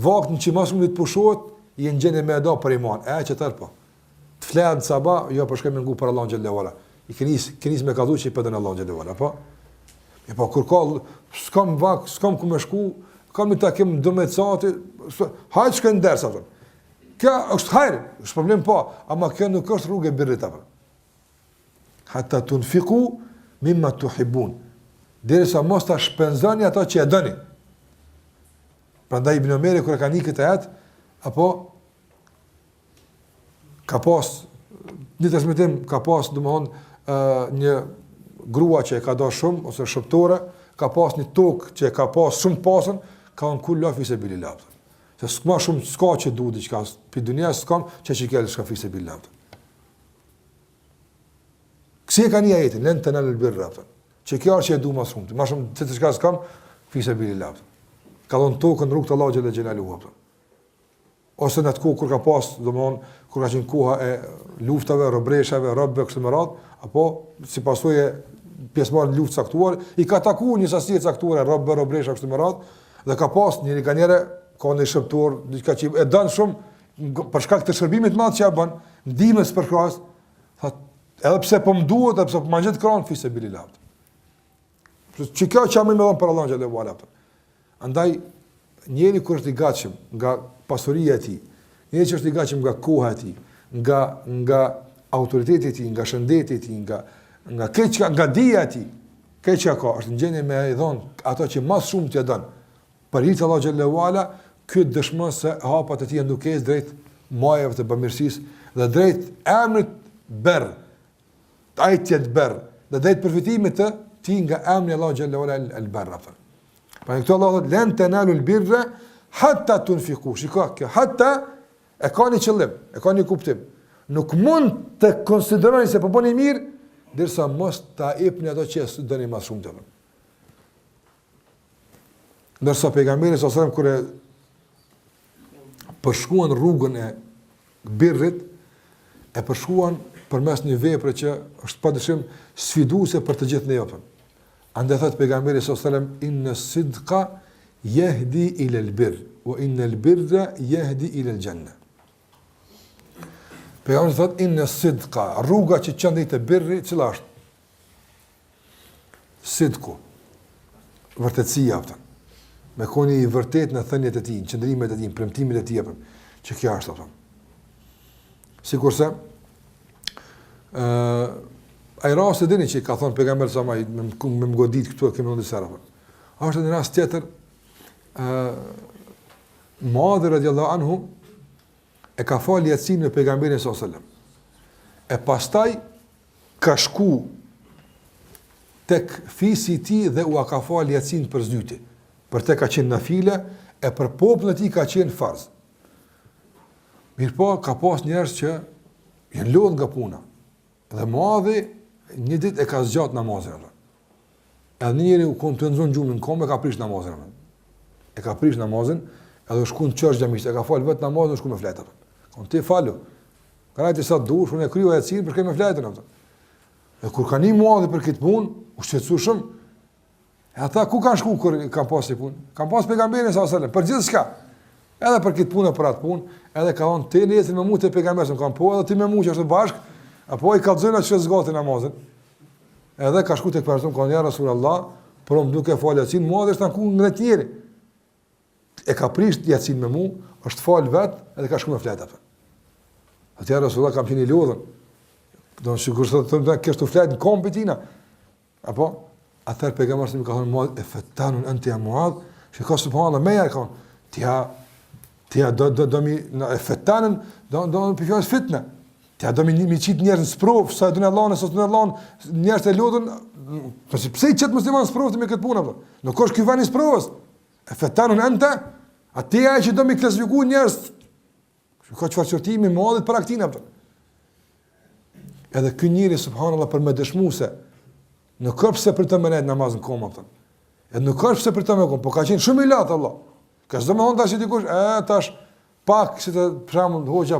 Vaktin që mos mund të pushohet, i ngjene me do për iman. Që tërë po. Të flet sabah, jo për shkak me ngu për Allahun xhallahu ala. I kenis me kalluçi për den Allahun xhallahu ala, po. E po kur ka s'kam vak, s'kam ku më shku, kam të takim 12 sati, hajt shkën ders atë. Kjo është hajër, është problem po, ama kjo nuk është rrugë e birrit apo. Hatta tunfiqu mimma tuhibbun. Derisa mos ta shpenzoni ato që e doni. Prandaj Ibn Omeri kur ka një këtë ajet, apo ka pas një transmetim, ka pas domthon një grua që e ka dorë shumë ose shëptore, ka pas një tokë që e ka pas shumë pasën, ka në kullu fi sabilillah. Se s'ka shumë s'ka që duhet diçka, për dunia s'kam që kell s'ka fi sabilillah. Kësi e ka një ajetin, lën të nalë birra, që kjo është që e du ma shumë, ma shumë të shka s'kam, fi sabilillah. Ka dhonë tokën rrugë të Allah xhalla xhelaluhu. Ose në atë kohë kur ka pas, domthon kur ka qenë koha e luftave, robreshave, robëve kështu me radhë, apo si pasojë pjesëmarrë në luftë caktuar, i ka takuar një sasi caktuar robë, robresha kështu me radhë, dhe ka pas njëri kanjere ka një shëptor, diçka që e dënë shumë për shkak të shërbimit madh që ja bën, ndihmës për krahas, thotë edhe pse po më duhet, edhe pse po më gjet kran fi sabilillah. Që kjo që më dhon për Allahun xhallahu ala. Andaj njëri kur është i gatshëm nga pasuria e tij, njëri që është i gatshëm nga koha e tij, nga autoriteti i tij, nga shëndeti i tij, nga keqja, nga dija e tij, keqja ka, është në gjendje me i dhon ato që më shumë t'ia don. Për hir të Allahu xhallahu ala, ky dëshmon se hapat e tij janë dukes drejt majave të bamirësisë dhe drejt emrit berr, ajtjet berr, dhe drejt përfitimit të ti nga emri Allah xhallahu ala al-barr. Pa këto Allah thotë lan tanalu al-birra hatta tunfiqu. Shikoj, kjo hatta e ka një qëllim, e ka një kuptim. Nuk mund të konsideroni se po bëni mirë derisa mos ta jepni ato që doni më shumë të. Ndërsa pejgamberi sallallahu alajhi wasallam kur e përshkruan rrugën e birrit, e përshkruan përmes një vepre që është padyshim sfiduese për të gjithë neve. Andaj thot pejgamberi sallallahu alajhi wasallam inna sidqa yahdi ila al-birr wa inna al-birra yahdi ila al-janna. Pejgamberi thot inna sidqa, rruga që çon te birri, cila është? Sidku. Vërtetësia apo. Me koni i vërtet në thënjet e tij, në qëndrimet e tij, në premtimet e tij, që kjo është apo. Sikurse ai rast e dini që ka thënë pejgamberi sa më me godit këtu e kemi ndonjë sera. Është një rast tjetër, Muadh radhiyallahu anhu e ka falë Yasin me pejgamberin sallallahu alajhi wasallam. E pastaj ka shku tek fisi i tij dhe u ka falë Yasin për zyti. Për te ka qenë nafile e për popullin e tij ka qenë farz. Mirpo ka pas njerëz që janë lodhur nga puna. Dhe Muadhi një ditë e ka zgjat namazin. Edhe njëri u kontinzon gjumën në komë, ka prish namazin. E ka prish namazin, edhe u shku në çarx xhamisht, e ka fal vetë namazin, u shku me fletë. Kon ti falu. Qarajti sa dush, unë e kryo Yasin për me fletën atë. E kur kanë Muadhi për këtë punë, u shqetësu shumë. E ata ku kanë shku kur kanë pasur punë? Kanë pas pejgamberin sallallahu alajhi wasallam për gjithçka. Edhe për këtë punë, për atë punë, edhe ka thonë ti nesër me mua te pejgamberi, kanë po edhe ti me mua që është bashk, apo i ka dhënë atë që zgatë namazin. Edhe ka shku tek person kanë ja Rasulullah, por më duke falë Yasin, Muadhi është anku nga tjerë. E ka prish Yasin me mua, është fal vet, edhe ka shku me fletë atë. Atë Rasulullah kam qenë i lodhur. Do të sigurisht të kështu fletë në kompetina. Apo atëherë pejgamberi më ka thënë Muadh e fatanun anti ya Muadh, shikoj subhanallahu me ja ka ti do mi e fatanun do pifos fitna. Ti do mi çit njerëz në sprov, sa do në Allahun, sa do në Allahun, njerëz të lutën, pse i çet musliman sprovë me këtë punë apo? Nuk ka ky vani sprovës. E fatanun anta, atë ai që do mi klasifikuar njerëz. Shikoj çfarë çortimi Muadhit për aktin apo. Edhe ky njeri subhanallahu për më dëshmuese nuk ka pse për të mënet namazën komë apo. Edhe nuk ka pse për të më komë, po ka qenë shumë i lat Allah. Ka s'do më thonë tash dikush, tash pak si të për shembull hoxha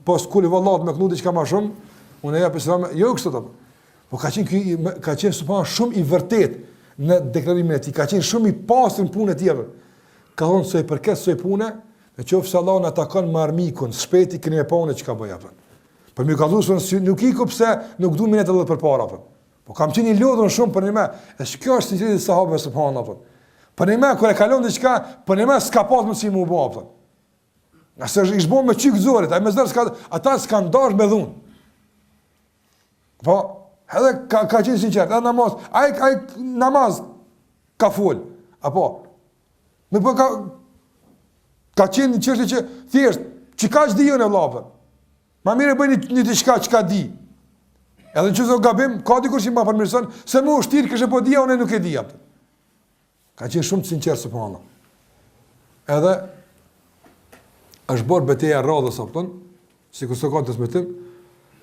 post kuli vallat me kënu diçka më shumë, unë ja pesëm, jo kështu apo. Po ka qenë subhanallahu shumë i vërtet në deklarimin e tij, ka qenë shumë i pastër në punën e tij. Ka thonë se për këtë soi punë, nëse Allahu na takon me armikun, shpejt i keni me punë çka bëj apo. Po më ka thosur nuk i ku pse nuk duam ne të edhe përpara apo. Po kam qenë i lodhur shumë për një. E kjo është sinqeritet e sahabëve subhanallahu. Për një kur e kalon diçka, për një s'ka pas mundësi më u bë apo. Nëse ish bën me çik zorit, ai më zor s'ka ata s'kan dash me dhun. Po, edhe ka qenë sinqert, edhe namaz, ai namaz ka fol. Apo më po ka qenë çështje që thjesht çikaç diun e vllapën. Ma mirë bëni një diçka çka di. Edhe nëse gabim, ka dikush që më përmirëson, se më ushtir kështë po dia, unë nuk e di atë. Ka qenë shumë të sinqert subhanallahu. Edhe është bërë betejë e radhës apo, sikur sot ka të smetim,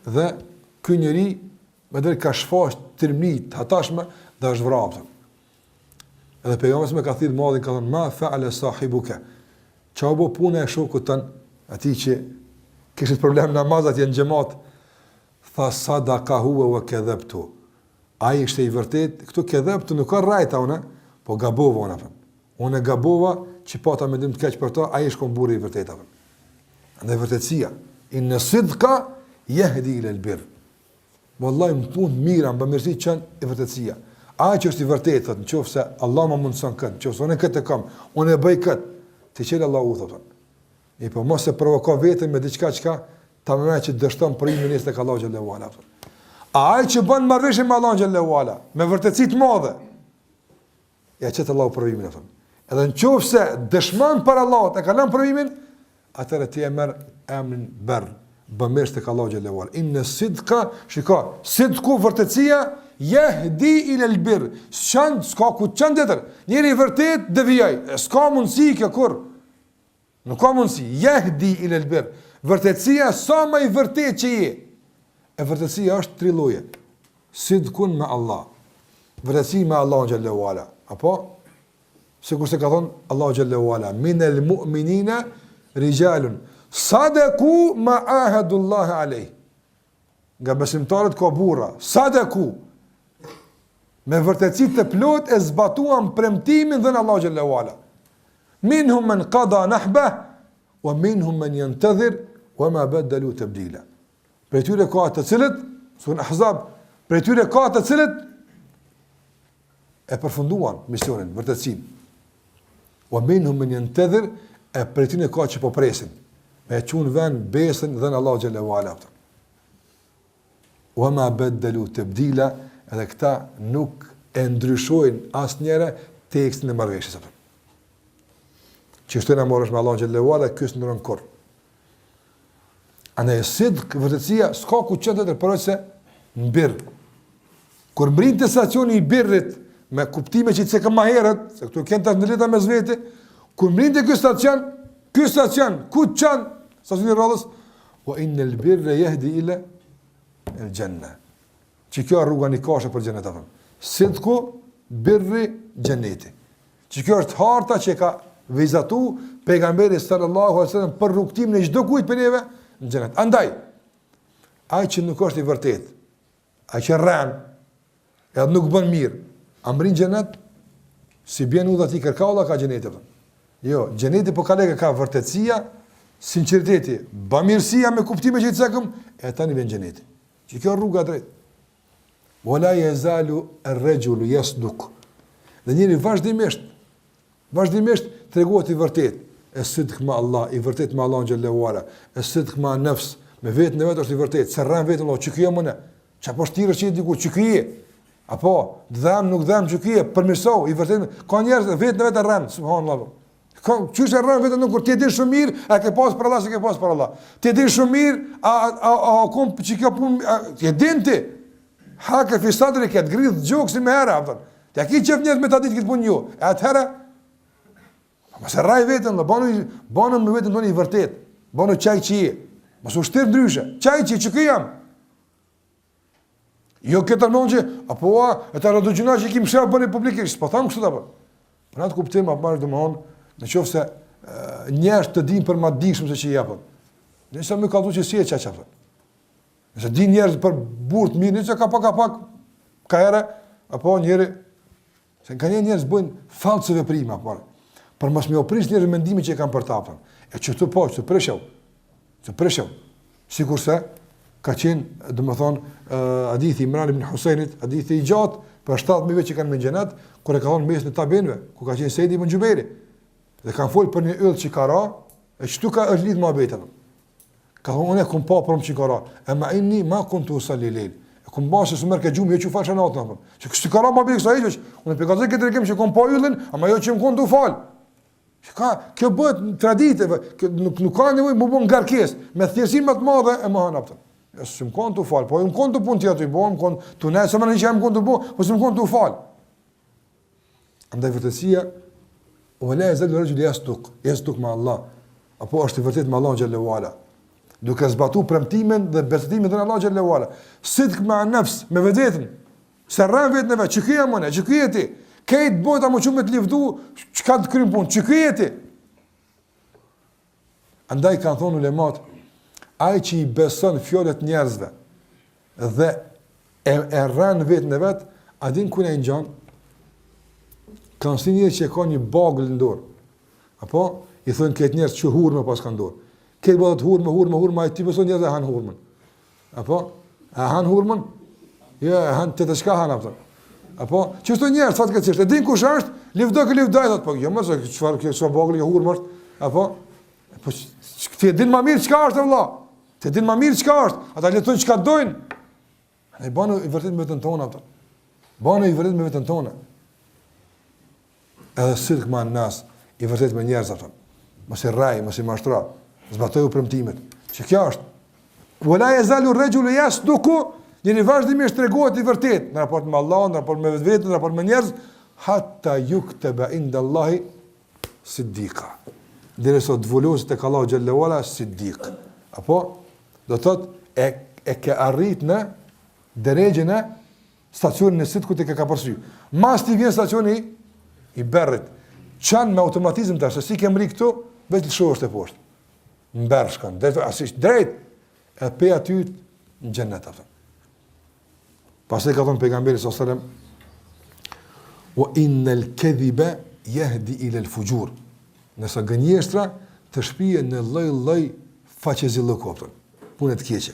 dhe ky njeri me dhe ka shfaq tërmit, hatashme, dhe është vrapë. Edhe pejgamberi më ka thirrë Muadhin, ka thënë, ma fa'ala sahibuka. Çao bo puna e shokut tan, atij që kishte problem namazat janë xhamat. Tha sadaqahu wa kadhabtu. Ai ishte i vërtet, këtu kadhabtu nuk ka rajta unë, po gabova unë apo. Unë gabova që pata mendim të keq për to, ai është burri i vërtet apo. Andaj vërtetësia, inna sidqa yahdi ila albir. Wallahi më punë mira, më mirësi çan e vërtetësia. Ai që është i vërtetë, thotë, nëse Allah më mundson këtë, nëse unë këtë kam, unë e bëj këtë, ti çel Allahu thotë. E po mos e provoko veten me diçka çka ta më që dështon primin e tek Allahu xhallahu ala. Ai që bën marrëveshje me Allahu xhallahu ala, me vërtetësi të madhe. Ja çet Allahu provimin atë. Edhe nëse dëshmon për Allahut e ka lënë provimin, atëherë ti e merr emrin Berr, bamirës tek Allahu xhallahu ala. Inna sidqa, shiko, sidku vërtetësia yahdi ila al-birr. S'ka ku çan tjetër. Njëri i vërtet devijoj, s'ka mundësi kjo kur. Nuk ka mundësi. Yahdi ila al-birr. Vërtetësia sa më i vërtet që je. E vërtetësia është tri lloje. Sidkun me Allah. Vërtetësi me Allahu xhallahu ala. Apo sikur se ka thonë Allahu xhallahu ala, minal mu'minina rijalun sadaku ma ahadullah alayh. Nga besimtarët ka burra, sadaku. Me vërtetësi të plot e zbatuan premtimin dhënë Allahu xhallahu ala. Minhum man qada nahbah wa minhum man yantazir wa ma badalu tabdila. Për tyre ka të cilët, sun Ahzab, për tyre ka të cilët e përfunduan misionin, vërtetësinë. Wa minhum man yantazir, e për tyre ka që po presin. Me çun vën besën dhën Allahu xhallahu ala. Wa ma badalu tabdila, edhe këta nuk e ndryshojnë asnjëherë tekstin e marrëveshjes apo. Që shtë në morësh me Allahu xhallahu ala, ky s'ndron kurrë. Ana e sidq, vërtetësia s'ka ku qëndë të përveç se në birr. Kur mbrin të stacioni i birrit me kuptime që të më herët, se këtu kënë të ndërlita me zveti, kur mbrin të ky stacion, ku qënë, stacioni radhës, wa inna al-birra yahdi ila al-janna. Që kjo rruga një kashe për xhenet atë. Sidku, birri, xheneti. Që kjo është harta që ka vizatu pejgamberi sallallahu alaihi wasallam për rrugtimin e çdo kujt për neve në xhenet. Andaj, ai që nuk është i vërtet, ai që rran, edhe nuk bën mirë, a mrin xhenet? Si bjen u dhati kërkalla ka xheneti. Jo, xheneti po ka vërtetësia, sinqeriteti, bamirësia me kuptime që i cekëm, e tani vjen xheneti. Që kjo rruga drejt. Wala yazalu ar-rajulu yasduq. Dhe njëri vazhdimisht tregohet i vërtet, e sidq me Allah, i vërtet me Allahun xhallahu ala, e sidq me nafs, me vetën e vet është i vërtet, se rran vetën Allah, çka më ne. Çapo shtirë që diku çka je. Apo dham nuk dham çka je, përmirësoj, i vërtet ka njerëz vetën e vet rran, subhanallahu. Qysh e rran vetën nuk kur ti e di shumë mirë, a ke pas për Allah, se ke pas për Allah. Ti e di shumë mirë, a kom çka punë, ti e din ti. Hake fi sadri këtë gridhë gjokë si me hera, të aki qef njerëz me ta ditë këtë punë ju, e atëherë, mëse raj vetën, banën me vetën tonë i vërtet, banën qaj që je, mëse u shtirë ndryshe, qaj që kë jam. Jo këtë armonë që, apo e të radogjuna që i kim shërë bërë i publikisht, po thamë kështë të bërë. Për atë kuptim, apë marrë dhe më honë, në qofë se njerëz të dim për ma dikshëm se që i japën. Nëse më kaldu që si e qaj. Nëse di njerëz për burë të mirë, nëse ka pak, ka ere, apo njeri, se nga njerëz bëjnë falë të veprime, apo, për mos me opris njerëz mendimi që i kam për tapën. E që të po, që të preshev, sikur se, ka qenë, dhe më thonë, hadithi Imran ibn Husajnit, hadithi i gjatë, për 7.000 që kanë me në gjenet, kur e ka thonë mes në tabenve, ku ka qenë Sejdi ibn Gjuberi, dhe kanë folë për një yllë që ka ra, e qëtu ka është lidhë ma betën. Ka thonë, unë e kum pa për më që ka ra, e ma inni ma kun të usalli lejl. E kum ba se së mërë ke gjumë, jo që falë shanatën. Që kështë ka ra ma betë kësa i qësh, unë e pekazë këtë rekim që kum pa yllën, ama jo që më kun të falë. Kjo bëhet tradite, nuk ka nevoj më bon ngarkes, me thjeshin më të madhe e më hanë apëtën. Së më kon të falë, po më kon të pun tjetë i bo, më kon të ne, se më në që më kon të bo, po së më kon të falë. Andaj vërtësia, o la e zëllë rëgjul jestuk me Allah, apo është i vërtet me Allah në Gjallahu Ala, duke zbatu premtimin dhe besetimin dhe në Allah në Gjallahu Ala, sidq me nefs, me vedetën, se rran vetën e vetë, që këja mëne, që këja ti, kejtë bojta më qumë me të livdu, që ka të krymë punë, që këja ti. Andaj kanë thonë ulemat, ai që i beson fjalët njerëzve dhe e rran vetën e vet, a din ku ne ngjan? Kanë si njerëz që ka një bagël në dorë. Apo i thonë këtë njerëz që hurmë pas kanë dorë. Këtë bëhet hurmë, ai ti beson njerëz e han hurmën. Apo a han hurmën? Jo, han të shka han apo. Apo çështë njerëz fatkeqësisht, e din kush është? Livdoj thot, po jo më se çfarë kjo bagël e hurmës, apo po ti din më mirë çka është vëlla. Të din më mirë çka është, ata le të thonë çka dojnë. Ai bën i vërtet me veten tonë ata. Bën i vërtet me veten tonë. Edhe sidq me nas, i vërtet me njerëz ata. Mos e rrai, mos e mashtro. zbatoju premtimet. Që kjo është. Wala yazalu ar-rajulu yasduqu, njëri vazhdimisht tregohet i vërtet në raport me Allahun, në raport me vetveten, në raport me njerëz, hatta yuktaba inda Allahi siddiqa. Dhe sot vullohet tek Allahu xhallahu ala siddiq. Apo do thot e ke arrit në drejtën e stacionin e sidkut e ka përsy. Mas ti vjen stacioni i berrit. Çan me automatizëm tash, si kem ri këtu, vetë të shohësh te poshtë. Mberr shkon, drejt e pe aty në xhennet atë. Pastaj ka thënë pejgamberi sallallahu alajhi wasallam: "Wa innal kadhiba yahdi ila al-fujur." Nëse gënjeshtra të shpihen në lloj-lloj faqezillokopton, punë të keqe.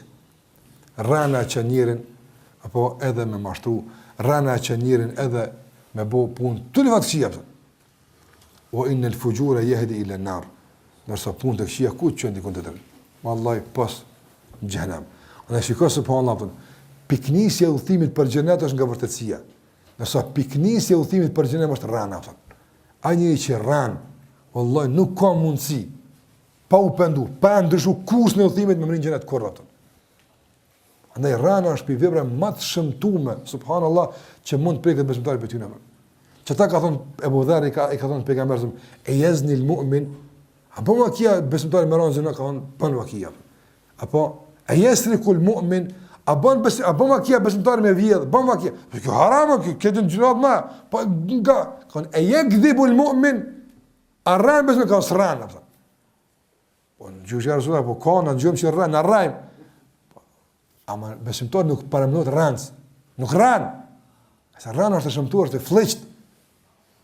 Rana që njërin apo edhe me mashtru, rana që njërin edhe me bo punë të lëvatësia. Wa innal fujura yahdi ila an-nar. Nëse punë të këqija ku çon dikun tjetër. Wallahi pas në xhenem. Ana shikoj subhanallahu. Piknisja e udhimit për xhenet është nga vërtetësia. Nëse piknisja e udhimit për xhenem është rana, ai njëri që ran, wallahi nuk ka mundësi pa u pendu, pa ndryshu kursën e udhimit me mrin xhenet kurrë. Andaj rana është për vepra më të shëmtuara, subhanallahu, që mund të preket besimtari për ty në. Çeta ka thonë Ebu Dharr i ka thonë pejgamberi, e yazni al-mu'min, apo wakia besimtari me ranë ka thonë pan wakia. Apo e yasriku al-mu'min, apo wakia besimtari me vjedh, ban wakia. Kjo haram, kjo të gjunat më. Po nga kon e yakdhibu al-mu'min, arran besim ka sran. Po gjujë rrezulla po kanë gjum që rran, arrajm. Ama besimtar nuk paramendon rans. Nuk ran. Sa rana është shëmtuar të fllëqt.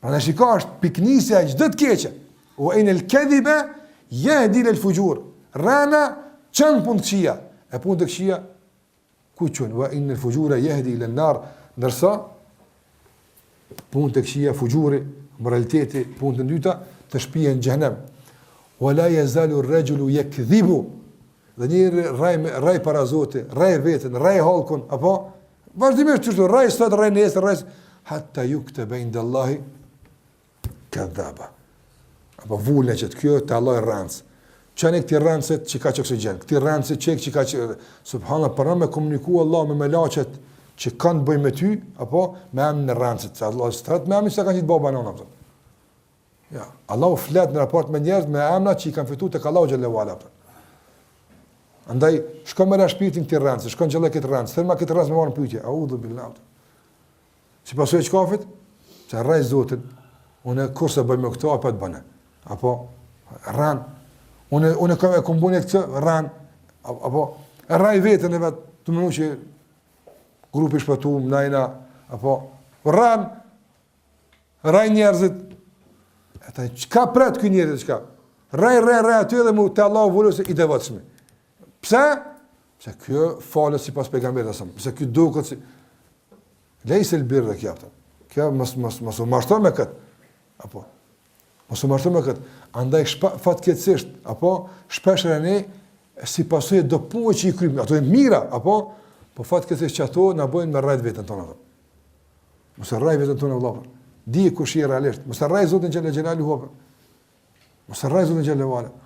Pra shiko është piknisja e çdo të keqe. Wa in al-kadhiba yahdi ila al-fujur. Rana çan punë të këqija. E punë të këqija ku çon? Wa in al-fujura yahdi ila an-nar. Ndërsa punë të këqija, fujuri, moraliteti, punë të dyta të shpihen në xhenem. Wa la yazalu ar-rajulu yakdhibu. Dhe njëri raj para Zotit, raj vetën, raj halkun, apo vazhdimisht çështë raj sot, raj nesër, raj hatta yuktaba inda Allahi kadhaba. Apo vulën që kjo te Allah rranc. Çani këti rrancet që ka oksigjen, këti rrancet që ka subhanallahu para me komuniku Allah me melaçet që kanë të bëjnë me ty, apo me emrin e rrancet. Allah strat me emrin se kanë qenë baba nona. Ja, Allahu flet në raport me njerëz me emra që i kanë fituar tek Allahu xhallahu ala. Andaj, shko me shpirtin këti rrancë, shko në gjellë këtë rrancë, thërma këtë rrancë me marë në pyjtje, audhu billah. Si pasu e qkafit, që rraj Zotin, une kurse bëj me këto, apo të bëne. Apo, rran, une kam e kumbuni e këtë, rran, apo, rraj vetën e vetë, të mënu që grupi shpëtum, najna, apo, rran, rraj njerëzit, ata, qka pretë këj njerëzit, qka? Rraj aty edhe mu të Allah u vullu se i devatëshmi. Pse? Pse kjo falet si pas pejgamberit asam. Pse kjo duket si lejse lbirë dhe kja. Kjo mos u marton me këtë. Apo? Mos u marton me këtë. Andaj fatkeqësisht, apo shpeshherë ne si pasojë do punë që i kryjmë. Ato e mira, apo? Po fatkeqësisht që ato na bëjnë me rrejt veten tonë. Mos e rraj veten tonë vëllai. Di kush i realisht. Mos e rraj Zotin xhelalu hu. Mos e rraj Zotin xhelalu ala.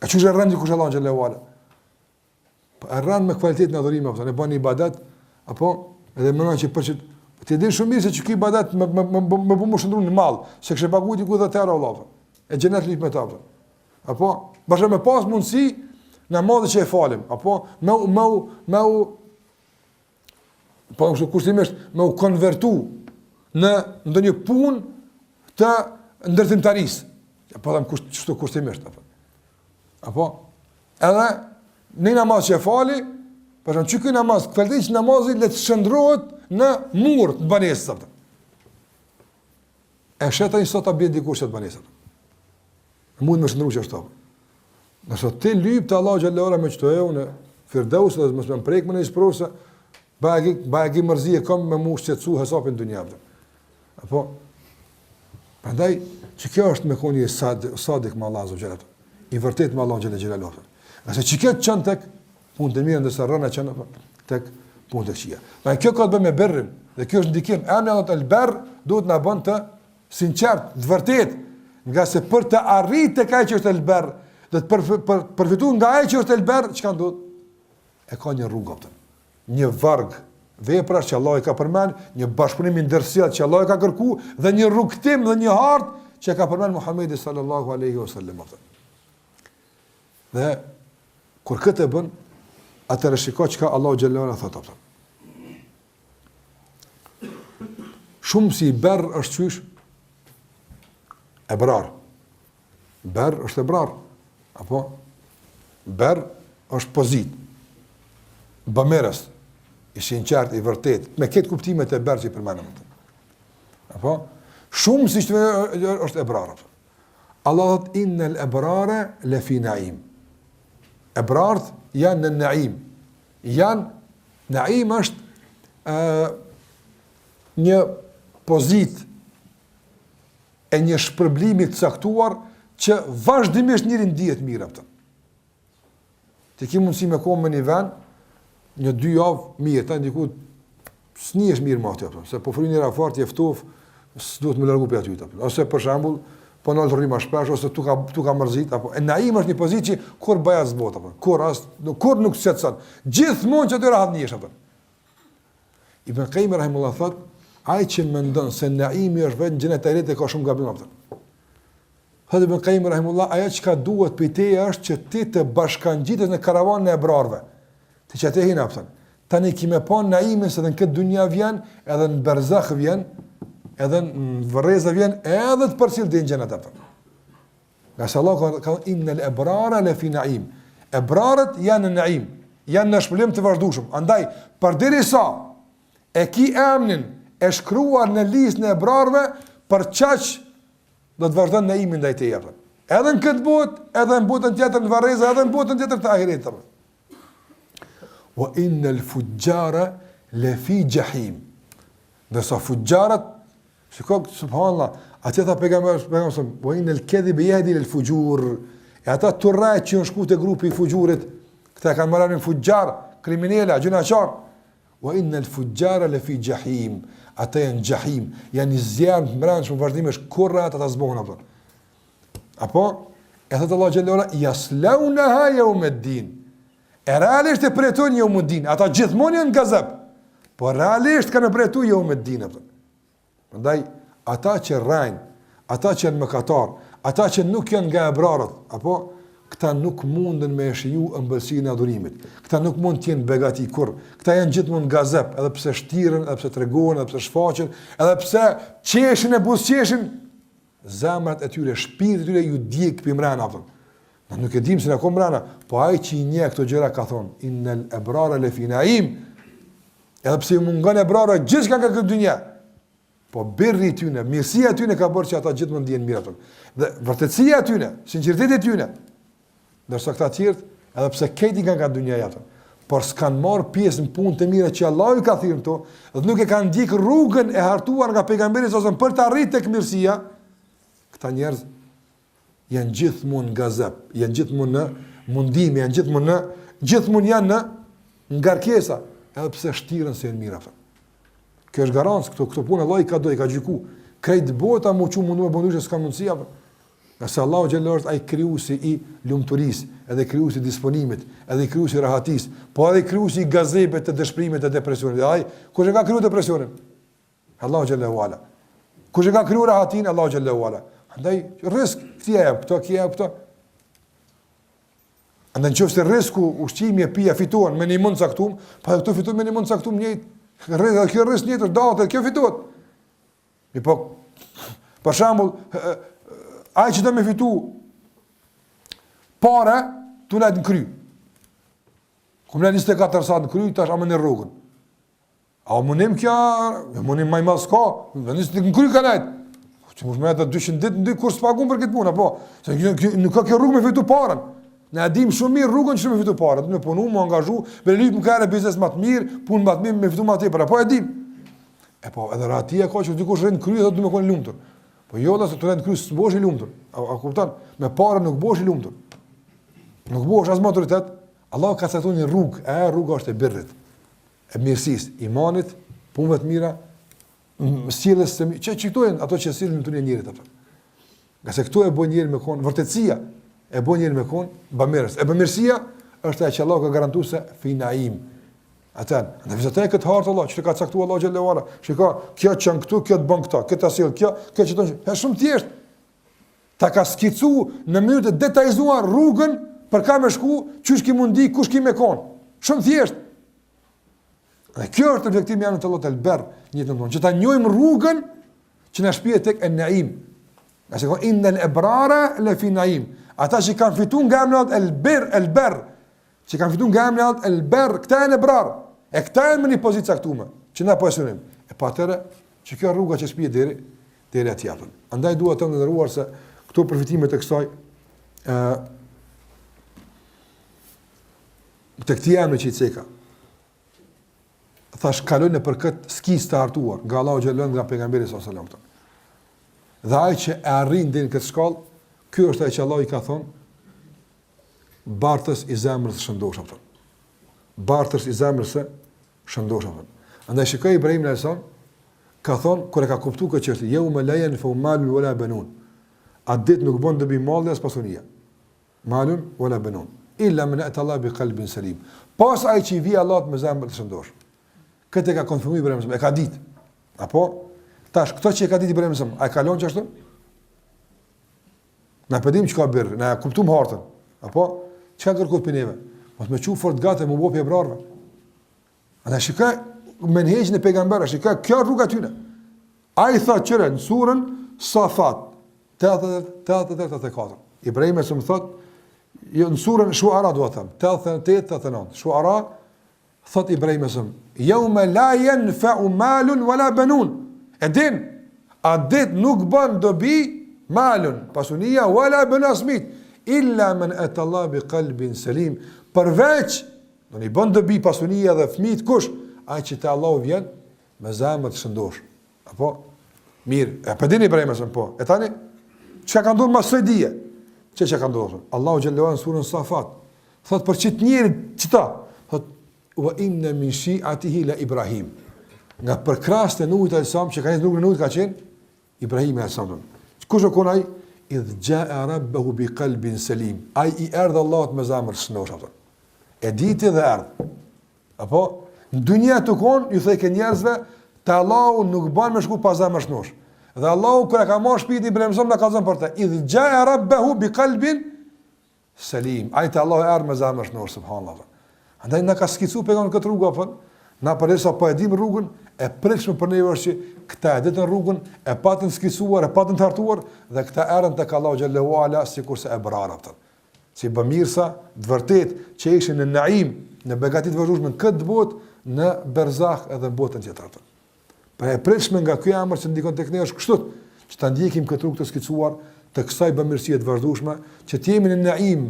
A që është rrëndi kush Allah në gjëllë e wala? E rrënd me kvalitet në adhurime, ne bani ibadat, apo edhe mëna që për që të edhe shumë mirë se që ki ibadat me bu më shëndru në malë, se kështë paguajt i ku dhe tëra Allah, e gjenet lip me ta, apo bashkë me pas mundësi në madhe që e falim, apo po kushtimisht me u konvertu në ndonjë punë të ndërtimtarisë, po dhe më kushtimisht, apo, edhe, në namaz që e fali, përshëm që këj namaz, kvalitet që namazit le të shëndrohet në murë të banesës. E sheta një sot të bjenë dikur që të banesës. Mund me shëndru që është të. Nëso ti lypë të Allah Gjallera me qëto e unë, Firdaus, dhe mësë me më prejkë më në isprosë, bagi mërzije kam me mu shqetsu hesapin dë njabë. Apo, përndaj, që kjo është me koni sadik me Allah Gjallera. I vërtet me Allah xhallahu ala. Nëse çiket çan tek punë të mirë ndërsa rëna çan tek punë të këqija. Ma kjo ka të bëjë me berrin, dhe kjo është ndikim. Emri Allahut berr duhet na bën të sinqert, të vërtet, nga se për të arritë tek ai që është berr dhe të përfituar nga ai që është elber, çka ndodh? E ka një rrugë atë. Një varg veprash që Allah i ka përmend, një bashkëpunim ndërsjellë që Allah i ka kërkuar dhe një rrugtim dhe një hartë që ka përmend Muhamedi sallallahu alaihi wasallam. Dhe kur këtë bën, atëherë shiko çka Allahu xhallahu ala thotë atë. Shumë si berr është qysh ebrar. Berr është ebrar. Apo berr është pozit. Bamerës, i sinqert, i vërtet, me këtë kuptimet e berr që i përmenëm. Apo shumë si është ebrar. Allah thotë innal ebrara lafi naim. Ebrart janë në naim. Naim është një pozit e një shpërblimit caktuar që vazhdimisht njëri ndihet mirë atë. Ti ke mundësi me kohë me një vend, një 2 javë mirë, ta ndiku s'njesh mirë me atë atë, se po fryn një rafort i ftof, s'duhet më largu për aty atë. Ose për shembull, po në rrim as shpesh ose tu ka mërzit apo naim është një pozitë që kur bëj as bota apo kur nuk shqetëson. Gjithmonë që do rahat njesh atë. Ibn Qayyim rahimullah thotë ai që mendon se naimi është vetëm gjenet e ka shumë gabim atë. Hadhe Ibn Qayyim rahimullah, ajo që duhet për te është që ti të bashkangjitesh në karavanën e ebrarve. Ti që te hinë apëtën. Tani kime pa naimin se dhe në këtë dunja vjen, edhe në berzakh vjen, edhe në vërreza vjen, edhe të përcil dhe në gjenet apëtën. Nga se Allah ka innel ebrara le fi naim. Ebrarët janë në naim, janë në shpëlim të vazhdushëm. Andaj, për diri sa, e ki emnin e shkruar në listë në ebrarve, për qaq do të vazhdon naimin ndaj teje. Edhe në këtë botë, edhe në botën tjetër në varreza, edhe në botën tjetër të ahiretit. Wa innal fujjara la fi jahim. Dhe sa fujjarat, shikoj subhanallah, atë tha pejgamberi wa innal kadhib yahdi lil fujur. E ata turrat që janë shku te grupi i fujurit, këta kanë marrën fujjar, kriminala, gjunaqar. Wa innal fujjara la fi jahim. Ata janë jahim, janë zjarr mbrëmshëm vazhdimisht kurrat ata zbohen apo. Apo e thot Allah xhallahu ala yaslaunaha yawmuddin. E realisht e përjetojnë yawmuddin, ata gjithmonë janë gazab. Po realisht kanë përjetuar yawmuddin apo. Prandaj ata që rrajnë, ata që janë mëkatar, ata që nuk janë nga ebrarët, apo këta nuk mundën me shiju ëmbëlsinë e adhurimit. Këta nuk mund të jenë begati kur. Këta janë gjithmonë gazep, edhe pse shtiren, edhe pse tregojnë, edhe pse shfaqen, edhe pse qeshin e buzëqeshin, zemrat e tyre, shpirti i tyre ju djeg pimrana apo. Ne nuk e dim se na ka mbrana, po ai që i njeh këto gjëra ka thonë innal ebrara la fi naim. Edhe pse mungon ebrara gjithçka nga këtë dynjë. Po birri i tyre, mirësia e tyre ka bërë që ata gjithmonë ndjehen mirë ato. Dhe vërtetësia e tyre, sinqeriteti i tyre. Ndërsa këta tjerë, edhe pse këti nga dunjaja ato, por s'kan marrë pjesë në punë të mira që Allah i ka thirrur to, dhe nuk e kanë ndjek rrugën e hartuar nga pejgamberi ose për të arritur tek mirësia, këta njerëz janë gjithmonë në gazep, janë gjithmonë në mundim, gjithmonë janë në ngarkesa, edhe pse shtiren se janë mirë ato. Kjo është garancë, këto punë Allah i ka gjyku. Krejt bota mu që mundu me bëndu që s'ka mundësi apo. Nëse Allahu xhallahu është ai krijuesi i lumturisë, edhe krijuesi i disponimit, edhe krijuesi i rahatisë, po edhe krijuesi i gazebet të dëshpërimit të depresionit. Ai kush e ka krijuar depresionin? Allahu xhallahu ala. Kush e ka krijuar rahatin? Allahu xhallahu ala. Andaj rrezik këtia këto. Andaj nëse rreziku ushqimi e pija fitohen me një mund caktuar, pa këto fitohen me një mund caktuar njëjtë. Kjo rrezik njëtër datë, kjo fitohet. Po për shembull ai që do me fitu pare, tu nejtë në kry. Kumë nejtë 24 satë në kry, tash a më në rrugën. A më nëmë kja, më nëmë maj mas ka, në kry ka nejtë. Që më shme jetë 200 ditë në dy kur s'pagun për këtë puna, po. Se nuk ka kjo rrugë me fitu paren. Ne edhim shumë mirë rrugën që me fitu paren. Me punu, më angazhu, me lypë më kare biznes më të mirë, punë më të mirë, me fitu më të tjepër. Po edhim. Po edhe ratia ka që dikush rrinë në kry, edhe du me kone lumëtur. Po jo dhe se të rejnë të krysë, së bosh i lumëtur. A kuptan? Me pare nuk bosh i lumëtur. Nuk bosh as maturitet. Allah ka caktuar një rrugë. Rruga është e birrit, e mirësisë, imanit, punëve të mira, sjelljes së mirë. Që këto janë ato që sillin në tunë njerit ato. Nga se këto e bën njëri me kon vërtetësia e bën njëri me kon bamirës. E bamirësia është ajo që Allah ka garantuar se fi naim. Atan, në vizatën këtë hartë Allah, që ka caktuar Allah xhallahu ala. Shikoj, kjo çan këtu, kjo të bën këta, këtë asill, kjo çeton. Është shumë thjesht. Ta ka skicu në mënyrë të detajzuar rrugën për ka me shku, çysh ki mundi, kush ki me kon. Shumë thjesht. Dhe kjo është reflektimi janë të Allah të alber, njëtën tonë, që ta njojmë rrugën që në shpije tek e naim. Nëse konë, inna l-ebrara le fi naim. Ata që kanë fitu nga emnat el-ber, që kanë fitu nga emnat el-ber, këta e në ebrar, e këta e në një pozitë saktume, që na po e sunim. E pa tëre, që kjo rruga që shpije deri atjapën. Andaj duhet të ndërruar se këto përfitimet e kësaj, të këti emne që i ceka, thash kalojnë për këtë skis të hartuar, nga Allahu xhallahu nga pejgamberi sallallahu alajhi wasallam. Dhe ai që e arrin deri në këtë shkallë, ky është ai që Allah i ka thonë bartës i zemrës së shëndosh apo. Bartës i zemrës së shëndosh apo. Andaj shikoi Ibrahim alayhis salam ka thonë kur e ka kuptuar këtë çështje, yawma la yanfa'u malun wala banun. A dit nuk bën dobi malli as pasunia. Malun wala banun. Illa man ata Allah bi qalbin salim. Pas ai që vi Allah me zemër të shëndosh. Këtë ka konfirmuar Ibrahim, e ka ditë. Apo tash këto që e ka ditë Ibrahim, ai ka lënë çashtu? Na pëdim që ka bërë, na kuptum hartën. Apo çka kërkot për neve? Mos më çu fort gatë më bopi e brarve. Ana shikoj menhejin e pejgamberit, shikoj kjo rruga tyne. Ai thotë që në surën Safat 84. Ibrahim më thot, jo në surën Shuara do të them, 88-89. Shuara thot Ibrahim më yawma la yanfa'u malun wala banun. Edin, a dit nuk bën dobi malun, pasunia wala banasmit, illa man ata Allah bi qalbin salim. Përveç, do një bën dobi pasunia dhe fëmijët kush, ai që te Allahu vjen me zemër të shëndosh. Apo mirë, e pa dini Ibrahim më po. E tani çka ka ndodhur më së dije? Çka ka ndodhur? Allahu xhallahu an surën Safat thot për çit njerin çita, thot wa inna min shi'atihi la Ibrahim. Nga përkrahësit e Nuhit alayhis salam që kanë rrugën e Nuhit ka qenë Ibrahim alayhis salam. Kush o konai idh jaa rabbahu bi qalbin salim. Ai I erdhi Allahut me zemër të shëndosh apo. E ditë dhe erdhi. Apo në dynja të kon ju thë ke njerëzve te Allahu nuk bën me shku pa zemër të shëndosh. Dhe Allahu kur e ka marrë shpirtin Ibrahim na ka thënë për të idh jaa rabbahu bi qalbin salim. Ai te Allahu erdhi me zemër të shëndosh subhanallahu. Andaj na ka skicu pejgamberin këtë rrugë apo na përsa po e dim rrugën e pritshme për neve është që këta e ditën rrugën e patën skisuar, e patën të hartuar dhe këta erën tek Allahu xhallahu ala sikurse e brara ata. Si bamirsa të vërtet që ishin në naim, në begati të vazhdueshme në këtë botë, në berzah edhe në botën tjetër ata. Pra e pritshme nga ky emër që ndikon tek ne është kështu, që ta ndjekim këtë rrugë të skicuar të kësaj bamirësie të vazhdueshme, që të jemi në naim,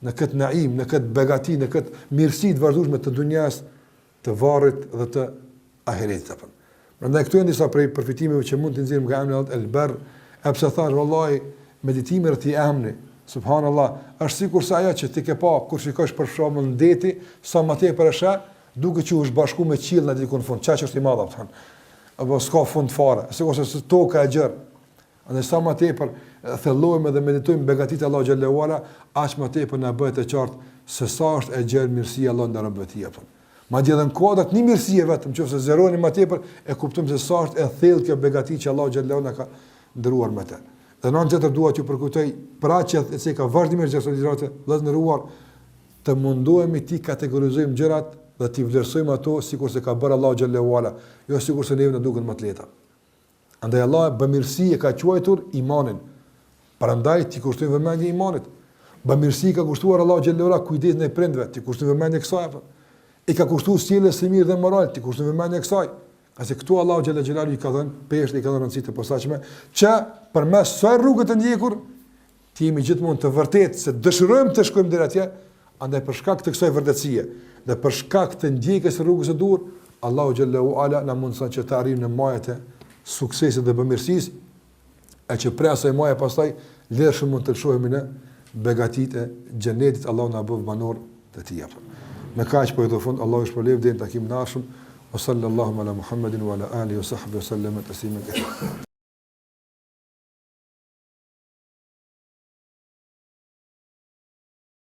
në këtë begati, në këtë mirësi të vazhdueshme të dunjas, të varrit dhe të ahiretit apo. Prandaj këtu janë disa prej përfitimeve që mund të nxjerrim nga emri El-Ber, e pse thash vallahi meditimi rreth emri, subhanallahu, është sikur sa ajo që ti ke pa kur shikosh për shembull ndeti, sa më tepër është, duke që është bashku me qiell në diku në fund, çka është I madh apo. Apo s'ka fund fare, sikur se toka e gjerë. Andaj sa më tepër thellojmë dhe meditojmë begatitë Allahu xhallahu ala, aq më tepër na bëhet e qartë se sa është e gjerë mirësia Allahu ndaj robëtit apo. Madje edhe në kuadrat një mirësie vetëm, nëse zeroni më tepër, e kuptojmë se sa është e thellë kjo begati që Allahu xhallahu na ka ndëruar me të. Dhe në tjetër dua t'ju përkujtoj për atë që ka vazhdimisht gjestualizate, vëllazëruar, të mundohemi ti kategorizojmë gjërat dhe t'i vlerësojmë ato sikurse ka bërë Allahu xhallahu ala, jo sikurse neve na duken më të lehta. Andaj Allah bamirësi e ka quajtur imanin. Prandaj ti kushtojmë vëmendje imanit. Bamirësi ka kushtuar Allahu xhallahu ala kujdesin e prindve, ti kushtojmë vëmendje kësaj apo. I ka kushtuar sjelljes së mirë dhe moral, ti kushtojmë vëmendje kësaj. Qase këtu Allahu xhallahu xhelalu I ka dhënë peshë, I ka dhënë rëndësi të posaçme, që përmes së rrugës të ndjekur, ti jemi gjithmonë të vërtetë se dëshirojmë të shkojmë deri atje, andaj për shkak të kësaj vërtetësie dhe për shkak të ndjekjes së rrugës së dur, Allahu xhallahu ala na mundson që të arrijmë në majat e suksesit dhe bamirësisë, e që prej asaj maje pastaj lërshëm mund të shohemi në begatitë e xhenetit, Allahu na bëv banor të tij. Me kaq po I do fund, Allahu shpëlef deri në takimin e ardhshëm. Wa sallallahu ala Muhammedin wa ala alihi wa sahbihi wa sallam taslima kathira.